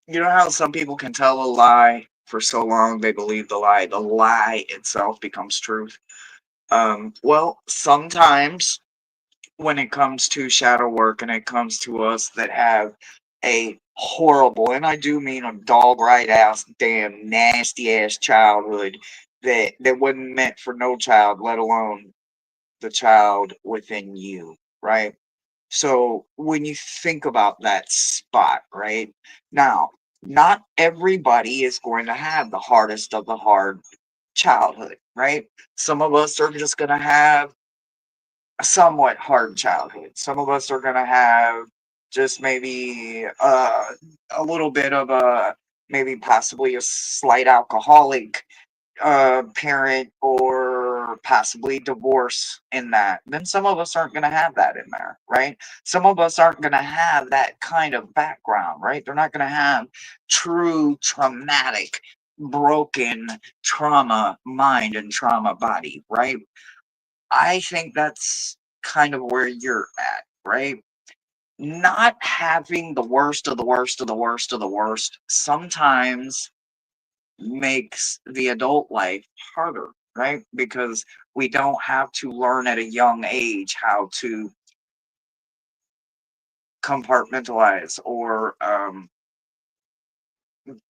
you know how some people can tell a lie for so long they believe the lie itself becomes truth. Well, sometimes when it comes to shadow work and it comes to us that have a horrible, and I do mean a dog right ass damn nasty ass childhood that wasn't meant for no child, let alone the child within you, right? So when you think about that spot, right? Now, not everybody is going to have the hardest of the hard childhood, right? Some of us are just going to have a somewhat hard childhood. Some of us are going to have just maybe a little bit of a, maybe possibly a slight alcoholic parent, or or possibly divorce in that, then some of us aren't going to have that in there, right? Some of us aren't going to have that kind of background, right? They're not going to have true traumatic, broken trauma mind and trauma body, right? I think that's kind of where you're at, right? Not having the worst of the worst of the worst of the worst sometimes makes the adult life harder, right? Because we don't have to learn at a young age how to compartmentalize or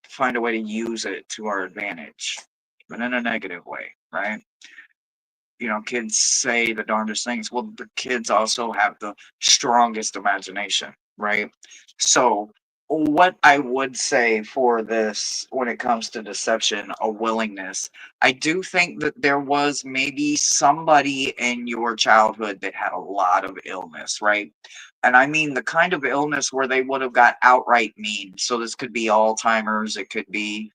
find a way to use it to our advantage, but in a negative way, right? Kids say the darndest things. Well, the kids also have the strongest imagination, right? So, what I would say for this when it comes to deception, a willingness, I do think that there was maybe somebody in your childhood that had a lot of illness, right? And I mean the kind of illness where they would have got outright mean. So, this could be Alzheimer's, it could be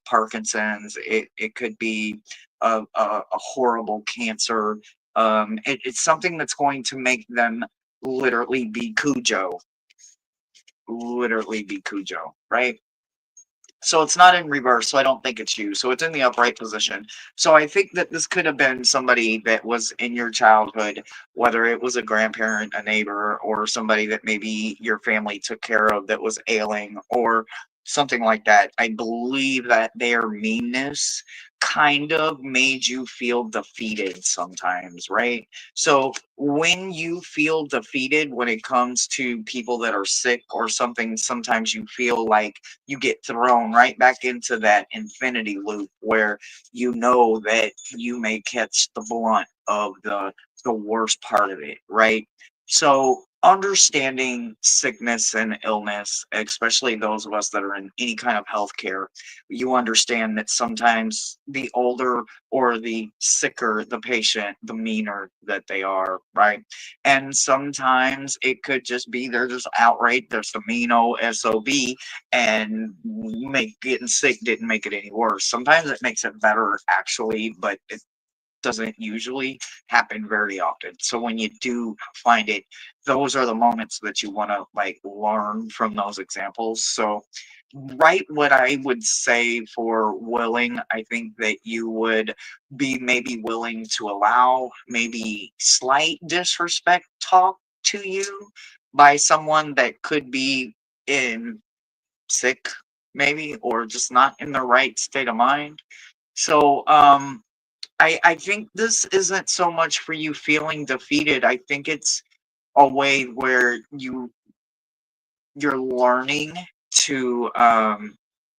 Parkinson's, it could be a horrible cancer. It's something that's going to make them literally be Cujo, right? So it's not in reverse, so I don't think it's you. So it's in the upright position. So I think that this could have been somebody that was in your childhood, whether it was a grandparent, a neighbor, or somebody that maybe your family took care of that was ailing or something like that. I believe that their meanness kind of made you feel defeated sometimes, right? So when you feel defeated when it comes to people that are sick or something, sometimes you feel like you get thrown right back into that infinity loop where you know that you may catch the blunt of the worst part of it, right? So understanding sickness and illness, especially those of us that are in any kind of healthcare, you understand that sometimes the older or the sicker the patient, the meaner that they are, right? And sometimes it could just be they're just outright, there's the mean old SOB, and make getting sick didn't make it any worse. Sometimes it makes it better, actually, but it doesn't usually happen very often. So when you do find it, those are the moments that you want to like learn from those examples. So write what I would say for willing. I think that you would be maybe willing to allow maybe slight disrespect talk to you by someone that could be in sick maybe or just not in the right state of mind. So I think this isn't so much for you feeling defeated. I think it's a way where you're learning to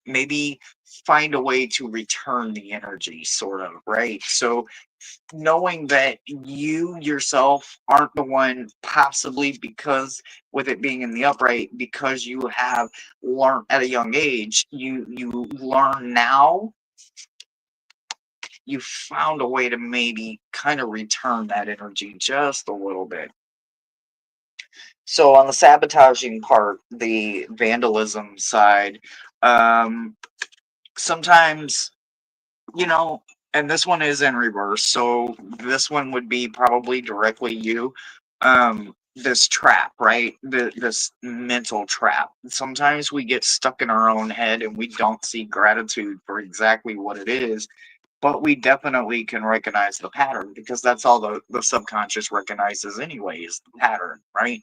maybe find a way to return the energy, sort of, right? So knowing that you yourself aren't the one, possibly because with it being in the upright, because you have learned at a young age, you learn now, you found a way to maybe kind of return that energy just a little bit. So on the sabotaging part, the vandalism side, um, sometimes, you know, and this one is in reverse. So this one would be probably directly you. This trap, right? This mental trap. Sometimes we get stuck in our own head and we don't see gratitude for exactly what it is, but we definitely can recognize the pattern because that's all the subconscious recognizes anyway, is the pattern, right?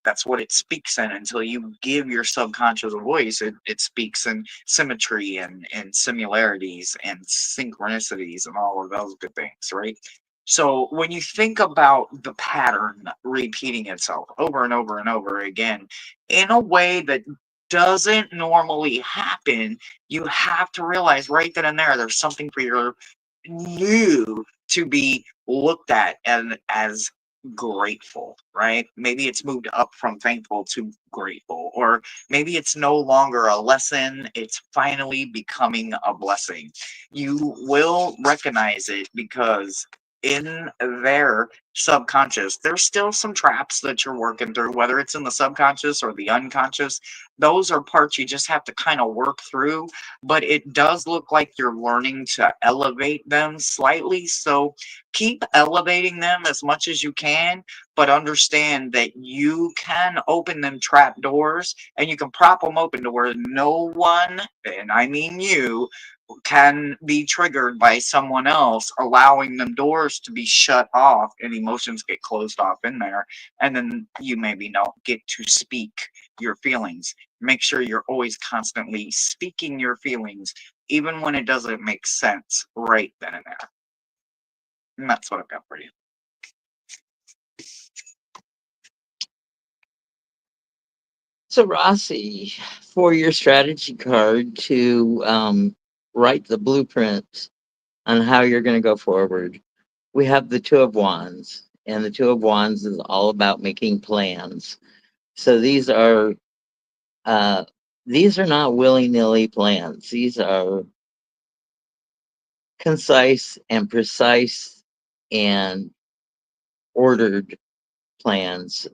That's what it speaks in. Until you give your subconscious a voice, it speaks in symmetry and similarities and synchronicities and all of those good things, right? So when you think about the pattern repeating itself over and over and over again in a way that doesn't normally happen, you have to realize right then and there there's something for your new to be looked at and as grateful, right? Maybe it's moved up from thankful to grateful, or maybe it's no longer a lesson, it's finally becoming a blessing. You will recognize it because in their subconscious. There's still some traps that you're working through, whether it's in the subconscious or the unconscious. Those are parts you just have to kind of work through, but it does look like you're learning to elevate them slightly. So keep elevating them as much as you can, but understand that you can open them trap doors and you can prop them open to where no one, and I mean you, can be triggered by someone else, allowing them doors to be shut off and emotions get closed off in there. And then you maybe don't get to speak your feelings. Make sure you're always constantly speaking your feelings, even when it doesn't make sense right then and there. And that's what I've got for you. So, Rossi, for your strategy card to write the blueprint on how you're going to go forward, we have the Two of Wands, and the Two of Wands is all about making plans. So these are not willy-nilly plans. These are concise and precise and ordered plans.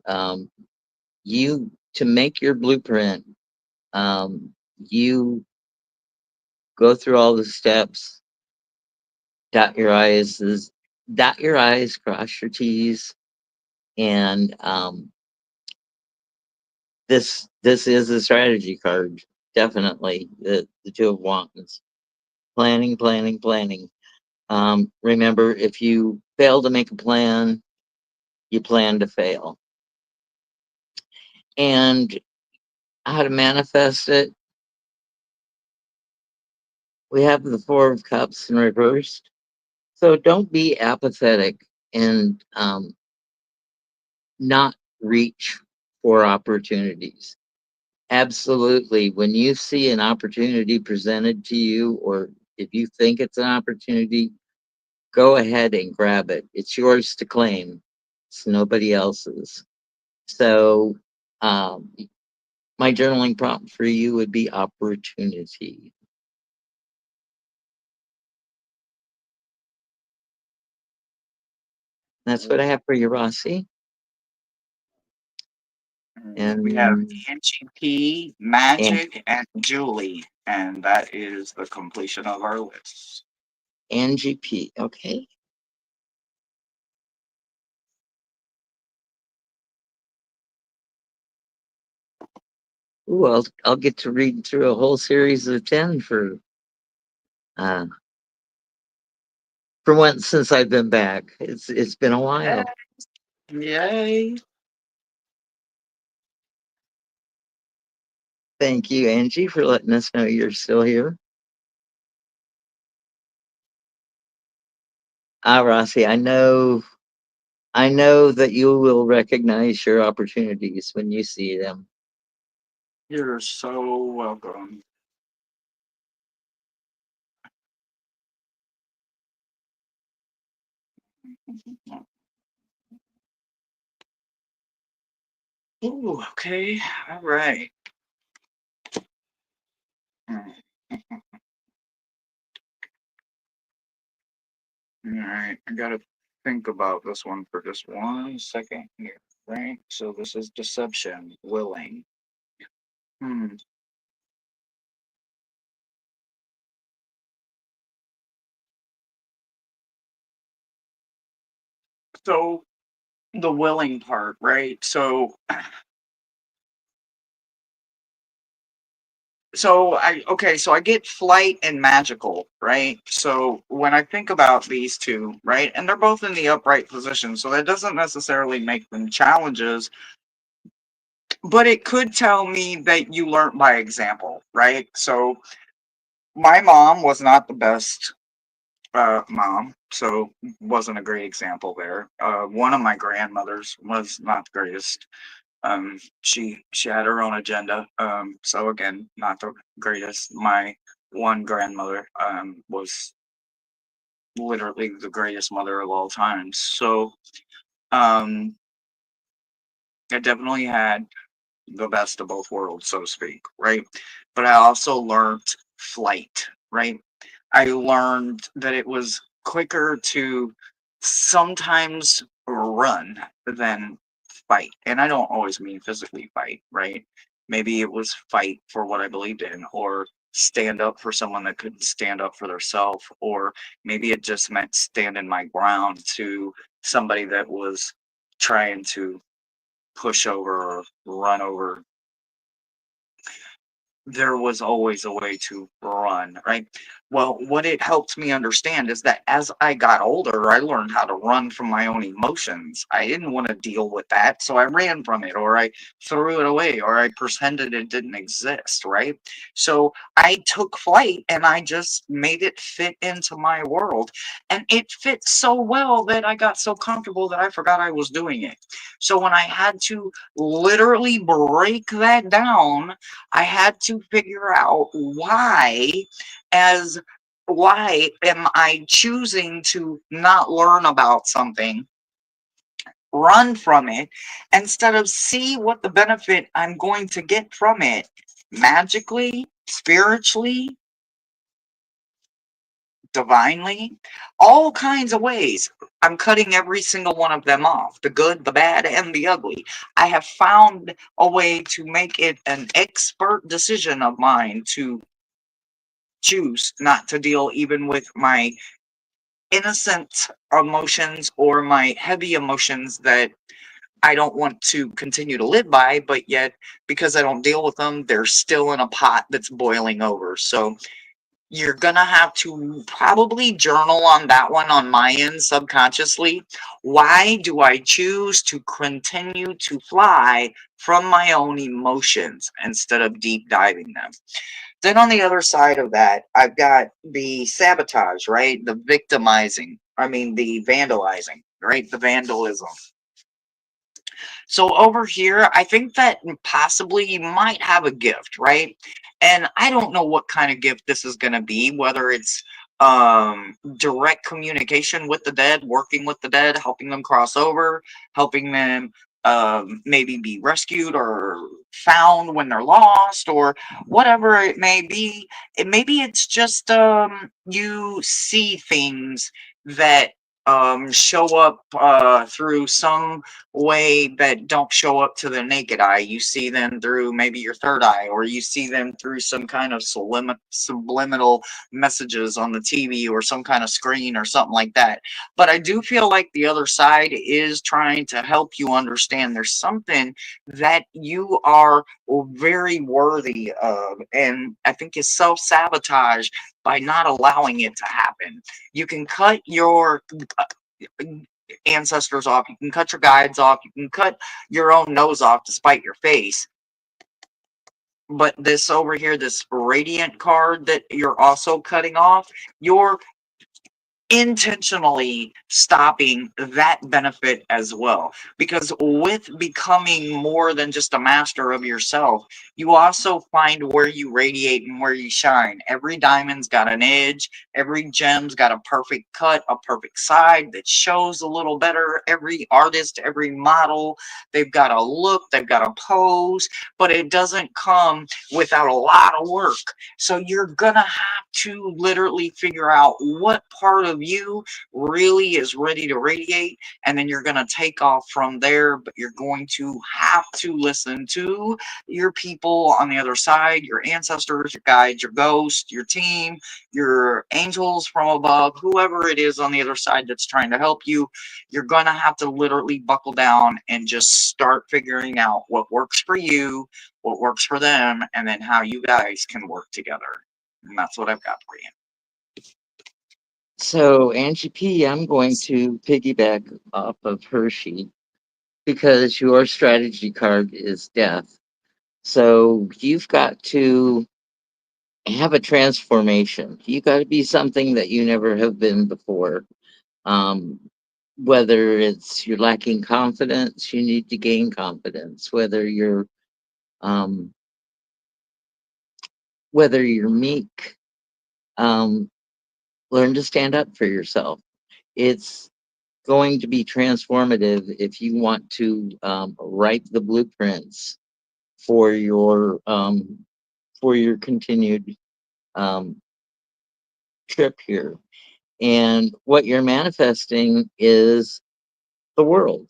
You to make your blueprint, you go through all the steps, dot your i's, dot your i's, cross your t's, and this is a strategy card, definitely. The Two of Wands, planning, planning, planning. Remember, if you fail to make a plan, you plan to fail. And how to manifest it? We have the Four of Cups in reversed. So don't be apathetic and not reach for opportunities. Absolutely. When you see an opportunity presented to you, or if you think it's an opportunity, go ahead and grab it. It's yours to claim, it's nobody else's. So, my journaling prompt for you would be opportunity. That's what I have for you, Rossi. We have And, Angie P, and Magic, and Julie, and that is the completion of our list. Angie P. Okay. Ooh, I'll get to read through a whole series of 10 uh for once since I've been back. It's been a while. Yay! Thank you, Angie, for letting us know you're still here. Rossi, I know that you will recognize your opportunities when you see them. You're so welcome. Ooh, okay. All right. All right. I gotta think about this one for just 1 second here. Right. So this is deception, willing. Hmm. So the willing part, right? So I get flight and magical, right? So when I think about these two, right, and they're both in the upright position, so that doesn't necessarily make them challenges, but it could tell me that you learned by example, right? So my mom was not the best mom, so wasn't a great example there. One of my grandmothers was not the greatest. She had her own agenda. So again, not the greatest. My one grandmother was literally the greatest mother of all time. So um, I definitely had the best of both worlds, so to speak, right? But I also learned flight, right? I learned that it was quicker to sometimes run than fight. And I don't always mean physically fight, right? Maybe it was fight for what I believed in, or stand up for someone that couldn't stand up for themselves, or maybe it just meant standing my ground to somebody that was trying to push over or run over. There was always a way to run, right? Well, what it helped me understand is that as I got older, I learned how to run from my own emotions. I didn't want to deal with that, so I ran from it, or I threw it away, or I pretended it didn't exist, right? So I took flight and I just made it fit into my world. And it fit so well that I got so comfortable that I forgot I was doing it. So when I had to literally break that down, I had to figure out as why am I choosing to not learn about something, run from it, instead of see what the benefit I'm going to get from it magically, spiritually, divinely, all kinds of ways. I'm cutting every single one of them off, the good, the bad, and the ugly. I have found a way to make it an expert decision of mine to choose not to deal even with my innocent emotions or my heavy emotions that I don't want to continue to live by, but yet because I don't deal with them, they're still in a pot that's boiling over. So you're gonna have to probably journal on that one on my end subconsciously. Why do I choose to continue to fly from my own emotions instead of deep diving them? Then on the other side of that, I've got the sabotage, right? The victimizing, I mean, the vandalizing, right? The vandalism. So over here, I think that possibly you might have a gift, right? And I don't know what kind of gift this is going to be, whether it's direct communication with the dead, working with the dead, helping them cross over, helping them maybe be rescued or found when they're lost, or whatever it may be. Maybe it's just you see things that show up through some way that don't show up to the naked eye. You see them through maybe your third eye, or you see them through some kind of subliminal messages on the TV or some kind of screen or something like that. But I do feel like the other side is trying to help you understand there's something that you are very worthy of. And I think you self sabotage by not allowing it to happen. You can cut your ancestors off, you can cut your guides off, you can cut your own nose off to spite your face. But this over here, this radiant card that you're also cutting off, you're intentionally stopping that benefit as well. Because with becoming more than just a master of yourself, you also find where you radiate and where you shine. Every diamond's got an edge, every gem's got a perfect cut, a perfect side that shows a little better. Every artist, every model, they've got a look, they've got a pose, but it doesn't come without a lot of work. So you're gonna have to literally figure out what part of you really is ready to radiate, and then you're gonna take off from there. But you're going to have to listen to your people on the other side, your ancestors, your guides, your ghost, your team, your angels from above, whoever it is on the other side that's trying to help you. You're gonna have to literally buckle down and just start figuring out what works for you, what works for them, and then how you guys can work together. And that's what I've got for you. So, Angie P, I'm going to piggyback off of Hershey because your strategy card is death. So, you've got to have a transformation. You got to be something that you never have been before. Um, whether it's you're lacking confidence, you need to gain confidence. Um, whether you're meek, um, learn to stand up for yourself. It's going to be transformative if you want to write the blueprints for your continued um, trip here. And what you're manifesting is the world.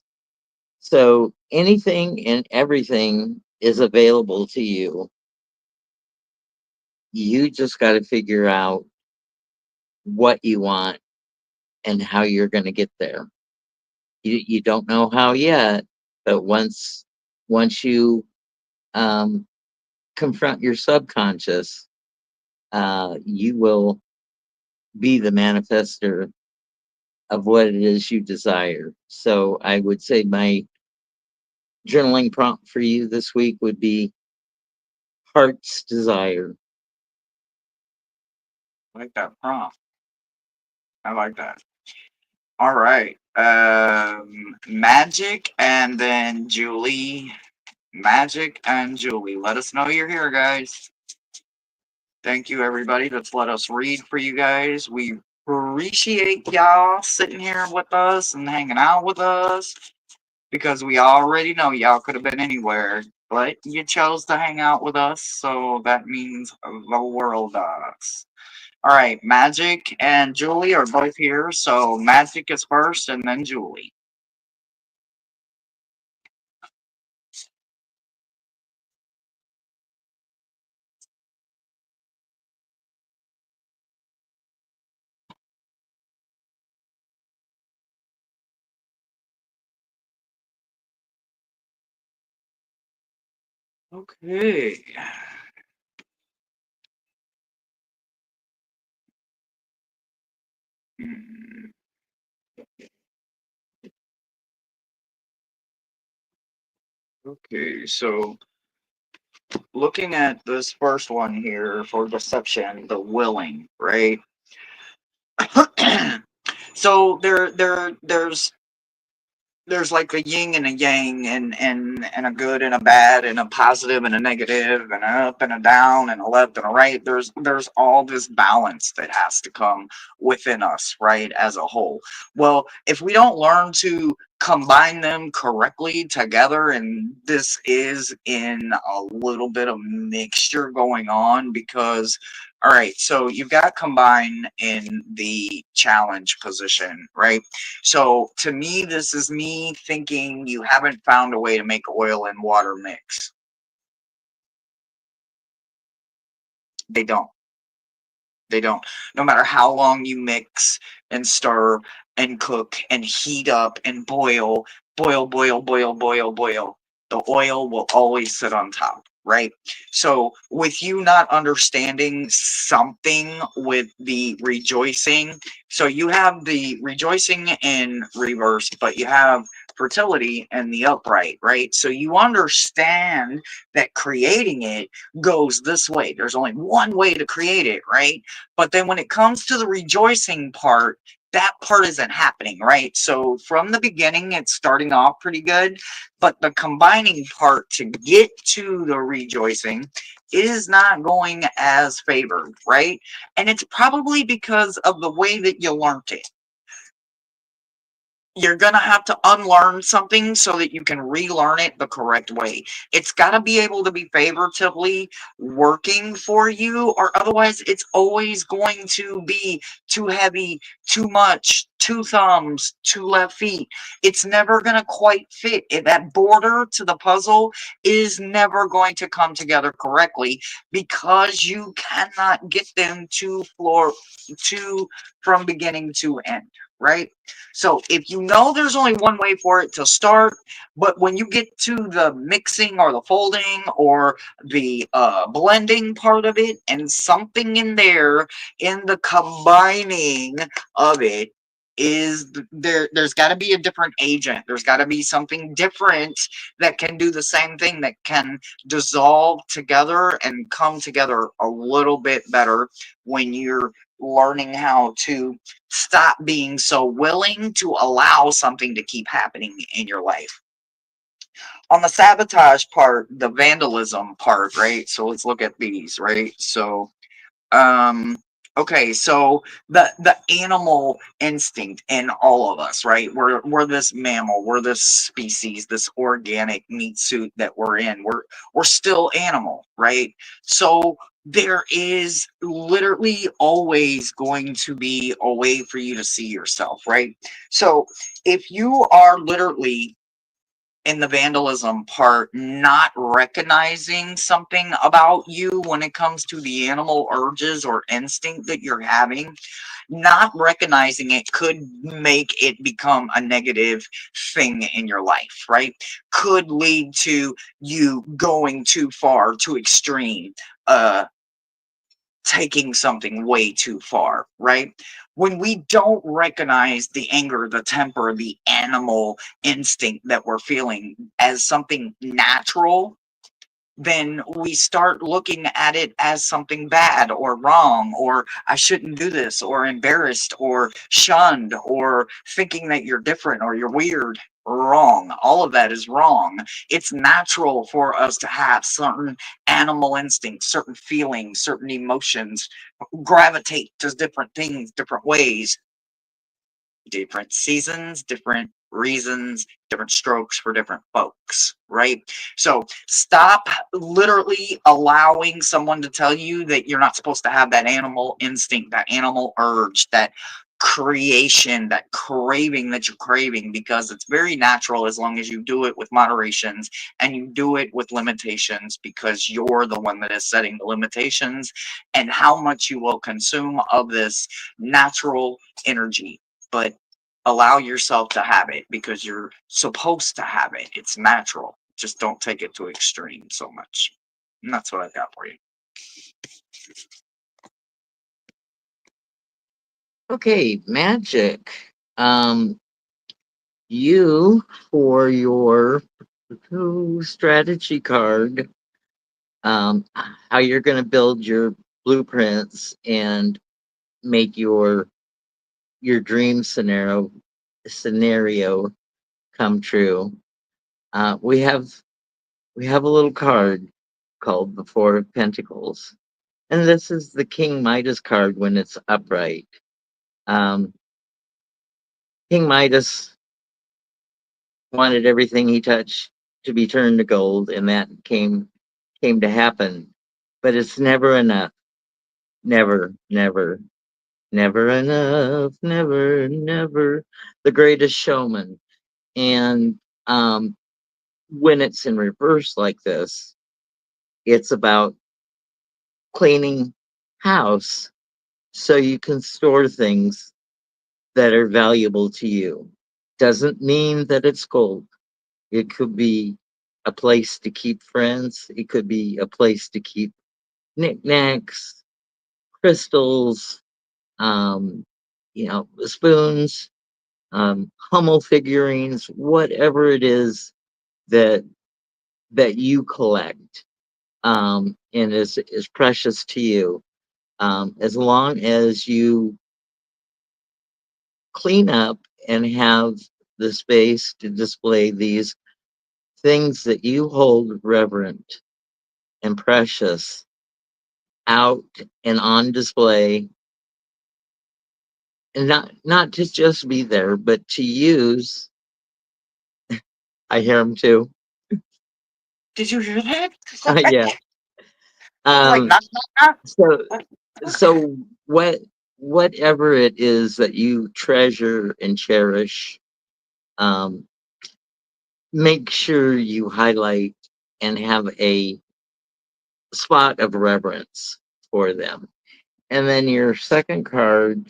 So anything and everything is available to you. You just got to figure out what you want and how you're going to get there. You don't know how yet, but once you um, confront your subconscious, you will be the manifester of what it is you desire. So I would say my journaling prompt for you this week would be heart's desire. I like that prompt. I like that. All right. Magic and then Julie. Magic and Julie. Let us know you're here, guys. Thank you, everybody that's let us read for you guys. We appreciate y'all sitting here with us and hanging out with us because we already know y'all could have been anywhere, but you chose to hang out with us, so that means the world to us. All right, Magic and Julie are both here, so Magic is first and then Julie. Okay. Hmm. Okay, so looking at this first one here for deception, the willing, right? So there's like a yin and a yang and a good and a bad and a positive and a negative and an up and a down and a left and a right. There's all this balance that has to come within us, right, as a whole. Well, if we don't learn to combine them correctly together, and this is in a little bit of mixture going on because all right, so you've got combine in the challenge position, right? So to me, this is me thinking you haven't found a way to make oil and water mix. They don't. They don't. No matter how long you mix and stir and cook and heat up and boil, the oil will always sit on top, right? So, with you not understanding something with the rejoicing, so you have the rejoicing in reverse, but you have fertility in the upright, right? So, you understand that creating it goes this way. There's only one way to create it, right? But then when it comes to the rejoicing part, that part isn't happening, right? So from the beginning, it's starting off pretty good, but the combining part to get to the rejoicing is not going as favored, right? And it's probably because of the way that you learned it. You're going to have to unlearn something so that you can relearn it the correct way. It's got to be able to be favoritively working for you, or otherwise, it's always going to be too heavy, too much, two thumbs, two left feet. It's never going to quite fit. That border to the puzzle is never going to come together correctly because you cannot get them to from beginning to end, right? So if you know there's only one way for it to start, but when you get to the mixing or the folding or the blending part of it, and something in there in the combining of it is there's got to be a different agent. There's got to be something different that can do the same thing, that can dissolve together and come together a little bit better when you're learning how to stop being so willing to allow something to keep happening in your life. On the sabotage part, the vandalism part, right? So let's look at these, right? So um okay, so the animal instinct in all of us, right? We're this mammal, we're this species, this organic meat suit that we're in. We're still animal, right? So there is literally always going to be a way for you to see yourself, right? So if you are literally in the vandalism part not recognizing something about you when it comes to the animal urges or instinct that you're having, not recognizing it could make it become a negative thing in your life, right? Could lead to you going too far, too extreme, taking something way too far, right? When we don't recognize the anger, the temper, the animal instinct that we're feeling as something natural, then we start looking at it as something bad or wrong, or I shouldn't do this, or embarrassed, or shunned, or thinking that you're different or you're weird. Wrong. All of that is wrong. It's natural for us to have certain animal instincts, certain feelings, certain emotions, gravitate to different things, different ways, different seasons, different reasons, different strokes for different folks, right? So stop literally allowing someone to tell you that you're not supposed to have that animal instinct, that animal urge, that creation, that craving that you're craving, because it's very natural as long as you do it with moderations and you do it with limitations, because you're the one that is setting the limitations and how much you will consume of this natural energy. But allow yourself to have it because you're supposed to have it. It's natural. Just don't take it to extreme so much. And that's what I've got for you. Okay, magic. Um, you for your strategy card, how you're going to build your blueprints and make your dream scenario come true. We have a little card called the Four of Pentacles, and this is the King Midas card when it's upright. Um, King Midas wanted everything he touched to be turned to gold, and that came to happen. But it's never enough. Never, never, never enough. Never, never. The Greatest Showman. And when it's in reverse like this, it's about cleaning house so you can store things that are valuable to you. Doesn't mean that it's gold. It could be a place to keep friends. It could be a place to keep knickknacks, crystals, um, spoons, Hummel figurines, whatever it is that you collect, and is precious to you. As long as you clean up and have the space to display these things that you hold reverent and precious out and on display, and not to just be there but to use. I hear them too. Did you hear that? Yeah. Like, um knock, knock, so knock. so whatever it is that you treasure and cherish, um make sure you highlight and have a spot of reverence for them. And then your second card,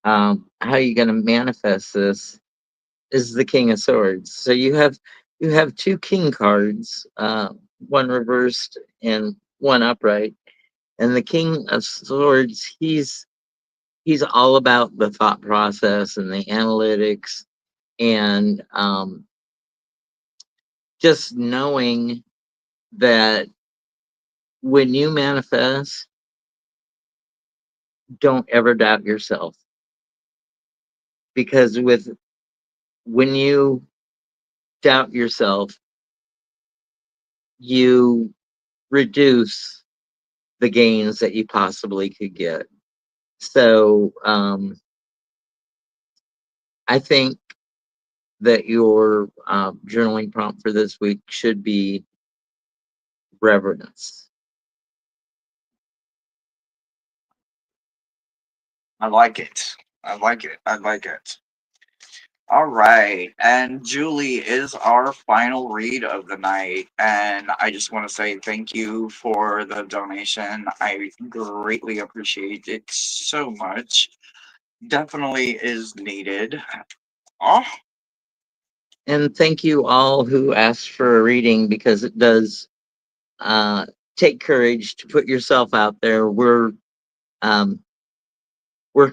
how you going to manifest this, is the King of Swords. So you have two King cards, one reversed and one upright. And the King of Swords, he's all about the thought process and the analytics, and just knowing that when you manifest, don't ever doubt yourself, because when you doubt yourself, you reduce the gains that you possibly could get. So I think that your journaling prompt for this week should be reverence. I like it. I like it. I like it. All right. And Julie is our final read of the night. And I just want to say thank you for the donation. I greatly appreciate it so much. Definitely is needed. Oh, And thank you all who asked for a reading, because it does uh, take courage to put yourself out there. Um, we're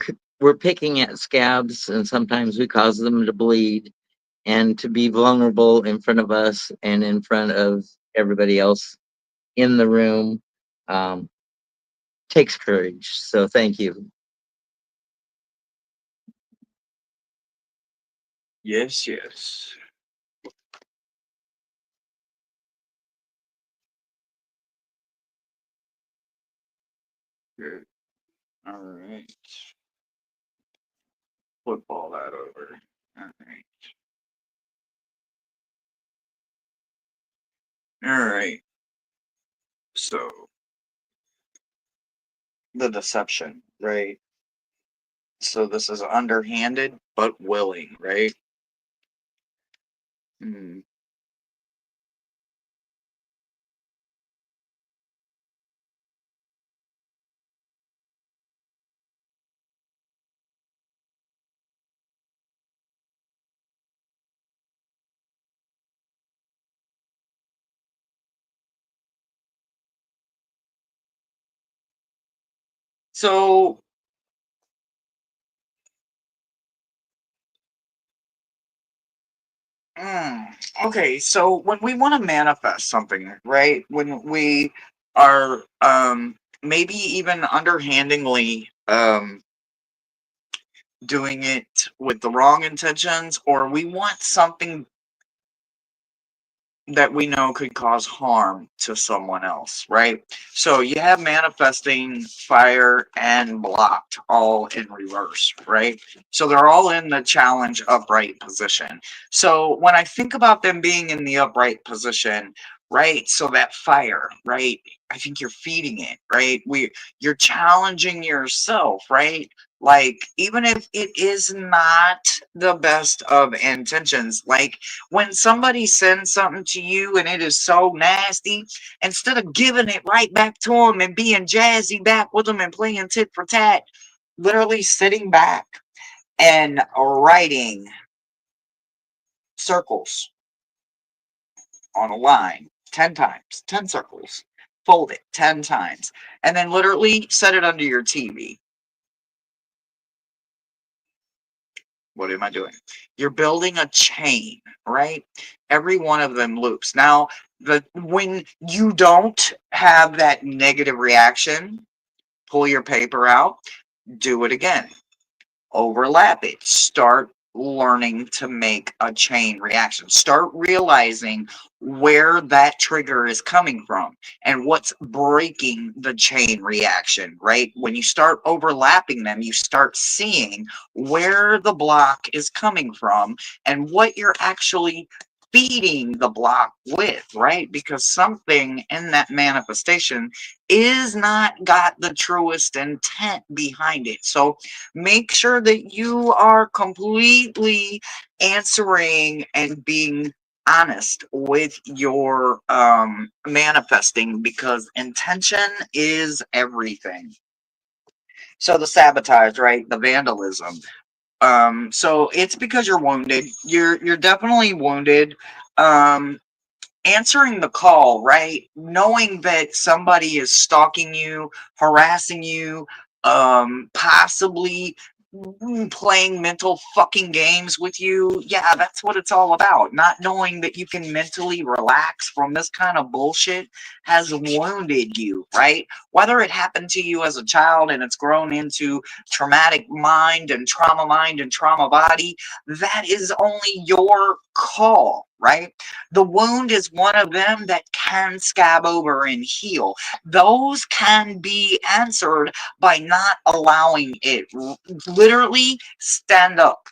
picking at scabs, and sometimes we cause them to bleed. And to be vulnerable in front of us and in front of everybody else in the room um, takes courage. So thank you. yes, yes. Good. All right. Flip all that over. All right. All right. So the deception, right? So this is underhanded but willing, right? Hmm. So, mm, okay, so when we want to manifest something, right? When we are maybe even underhandingly doing it with the wrong intentions, or we want something that we know could cause harm to someone else, right? So you have manifesting, fire, and blocked all in reverse, right? So they're all in the challenge upright position. So when I think about them being in the upright position, right? So that fire, right? I think you're feeding it, right? You're challenging yourself, right? Like, even if it is not the best of intentions, like when somebody sends something to you and it is so nasty, instead of giving it right back to them and being jazzy back with them and playing tit for tat, literally sitting back and writing circles on a line 10 times, 10 circles, fold it 10 times, and then literally set it under your TV. What am I doing? You're building a chain, right? Every one of them loops. Now, when you don't have that negative reaction, pull your paper out, do it again, overlap it, start learning to make a chain reaction, start realizing where that trigger is coming from and what's breaking the chain reaction, right? When you start overlapping them, you start seeing where the block is coming from and what you're actually feeding the block with, right? Because something in that manifestation is not got the truest intent behind it. So make sure that you are completely answering and being honest with your manifesting, because intention is everything. So the sabotage, right? The vandalism. So it's because you're wounded. You're definitely wounded. Um, Answering the call, right? Knowing that somebody is stalking you, harassing you, possibly playing mental fucking games with you. Yeah, that's what it's all about. Not knowing that you can mentally relax from this kind of bullshit has wounded you, right? Whether it happened to you as a child and it's grown into traumatic mind and trauma body, that is only your call, right? The wound is one of them that can scab over and heal. Those can be answered by not allowing it. Literally, stand up.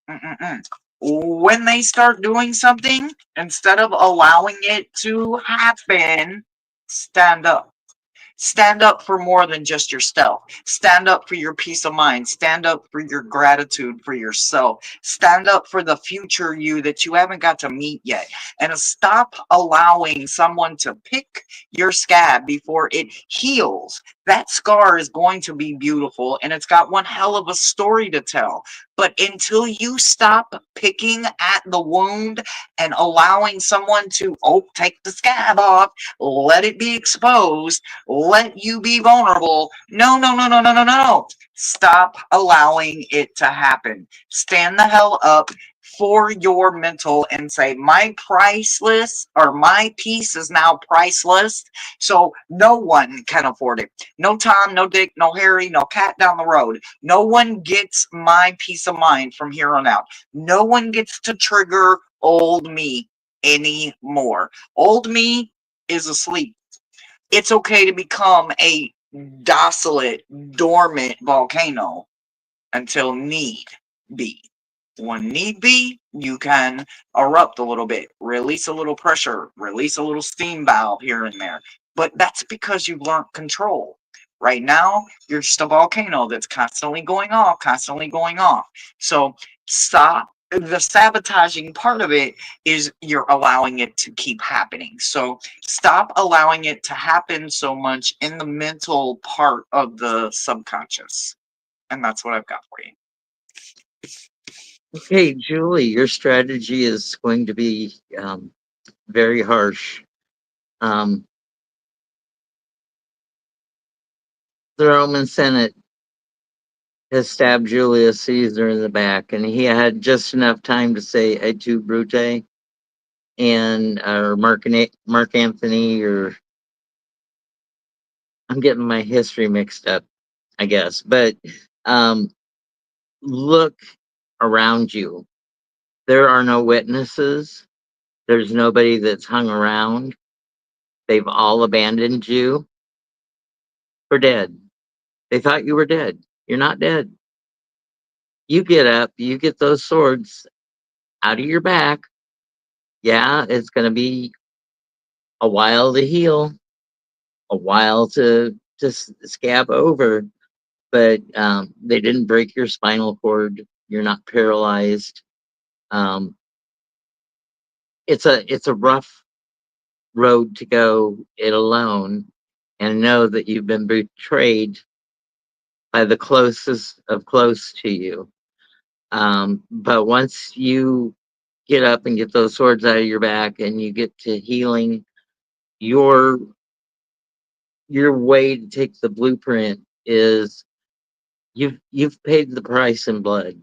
Mm-mm-mm. When they start doing something, instead of allowing it to happen, stand up. Stand up for more than just yourself. Stand up for your peace of mind. Stand up for your gratitude for yourself. Stand up for the future you that you haven't got to meet yet. And stop allowing someone to pick your scab before it heals. That scar is going to be beautiful and it's got one hell of a story to tell. But until you stop picking at the wound and allowing someone to, oh, take the scab off, let it be exposed, let you be vulnerable. No, no, no, no, no, no, no. Stop allowing it to happen. Stand the hell up for your mental and say, my priceless or my piece is now priceless. So no one can afford it. No Tom, no Dick, no Harry, no cat down the road. No one gets my peace of mind from here on out. No one gets to trigger old me anymore. Old me is asleep. It's okay to become a docile, dormant volcano until need be. When need be, you can erupt a little bit, release a little pressure, release a little steam valve here and there. But that's because you've learned control. Right now, you're just a volcano that's constantly going off, constantly going off. So stop. The sabotaging part of it is you're allowing it to keep happening. So stop allowing it to happen so much in the mental part of the subconscious. And that's what I've got for you. Okay, Julie, your strategy is going to be very harsh. Um, the Roman Senate has stabbed Julius Caesar in the back, and he had just enough time to say "Et tu, Brute," and or Mark Anthony, or I'm getting my history mixed up, I guess. But um, look around you. There are no witnesses. There's nobody that's hung around. They've all abandoned you for dead. They thought you were dead. You're not dead. You get up, you get those swords out of your back. Yeah, it's going to be a while to heal, a while to scab over, but they didn't break your spinal cord. You're not paralyzed. Um, it's a rough road to go it alone, and know that you've been betrayed by the closest of close to you. But once you get up and get those swords out of your back and you get to healing, your your way to take the blueprint is you've paid the price in blood,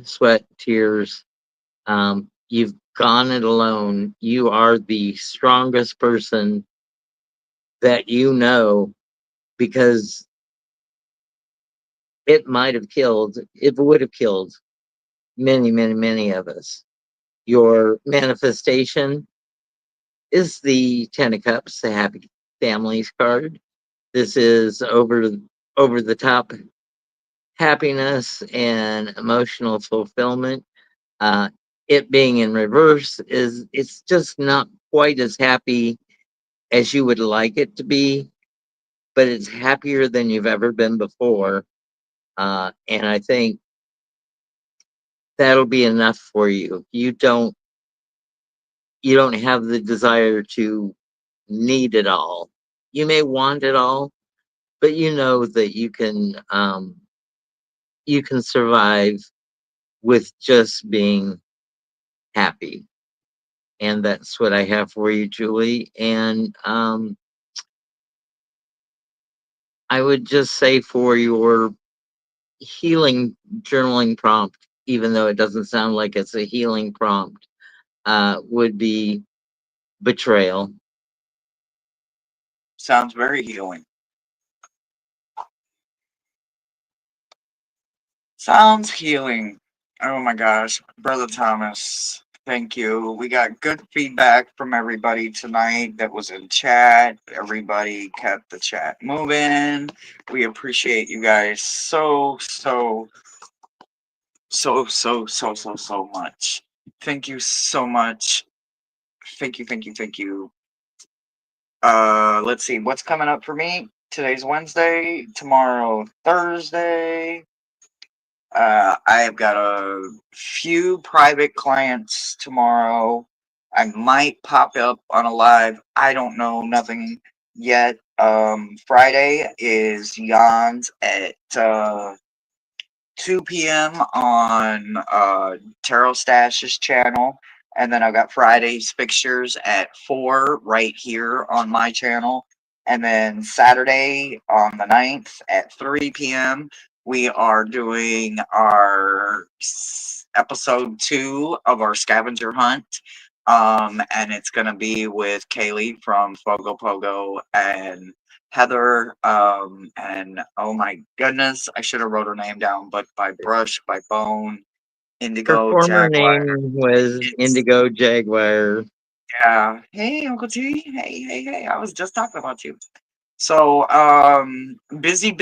sweat, tears. You've gone it alone. You are the strongest person that you know, because it would have killed many, many, many of us. Your manifestation is the Ten of Cups, the Happy Families card. This is over the top happiness and emotional fulfillment. Uh, it being in reverse is it's just not quite as happy as you would like it to be, but it's happier than you've ever been before. And I think that'll be enough for you. You don't have the desire to need it all. You may want it all, but you know that you can survive with just being happy. And that's what I have for you, Julie. And I would just say for your healing journaling prompt, even though it doesn't sound like it's a healing prompt, would be betrayal. Sounds very healing. Sounds healing. Oh my gosh, Brother Thomas, thank you. We got good feedback from everybody tonight that was in chat. Everybody kept the chat moving. We appreciate you guys so much. Thank you so much. Thank you. Let's see what's coming up for me. Today's Wednesday. Tomorrow, Thursday. I've got a few private clients tomorrow. I might pop up on a live. I don't know, nothing yet. Friday is Jan's at 2 p.m. on Tarot Stash's channel. And then I've got Friday's fixtures at 4 right here on my channel. And then Saturday on the 9th at 3 p.m. we are doing our episode 2 of our scavenger hunt. And it's going to be with Kaylee from Fogo Pogo and Heather, and oh my goodness, I should have wrote her name down, but by Brush, by Bone, Her Indigo former Jaguar. name was It's, Indigo Jaguar. yeah. Hey, Uncle G. Hey. I was just talking about you. So, busy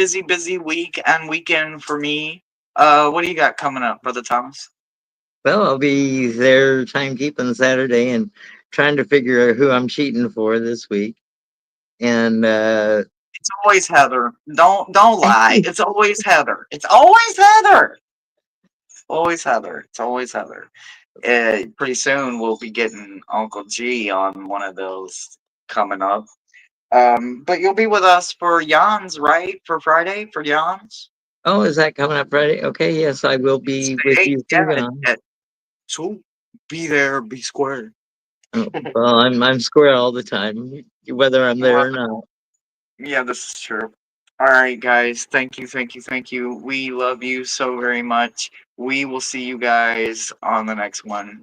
week and weekend for me. What do you got coming up, Brother Thomas? Well, I'll be there timekeeping Saturday and trying to figure out who I'm cheating for this week. And It's always Heather. Don't lie. It's always Heather. It's always Heather. Always Heather. It's always Heather. Pretty soon we'll be getting Uncle G on one of those coming up. But you'll be with us for Jan's, right? For Friday for Jan's. oh, is that coming up Friday? Okay, yes, I will be with you too, Yeah. Jan. So be there, be square. Oh, well, I'm square all the time, whether I'm there or not. Yeah, this is true. All right, guys. Thank you. We love you so very much. We will see you guys on the next one.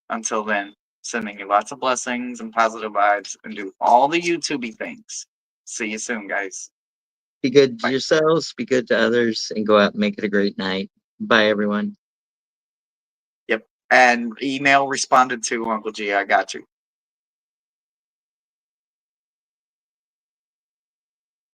Until then, sending you lots of blessings and positive vibes and do all the YouTubey things. See you soon, guys. Be good to Bye. yourselves, be good to others, and go out and make it a great night. Bye, everyone. Yep. And email responded to Uncle G. I got you.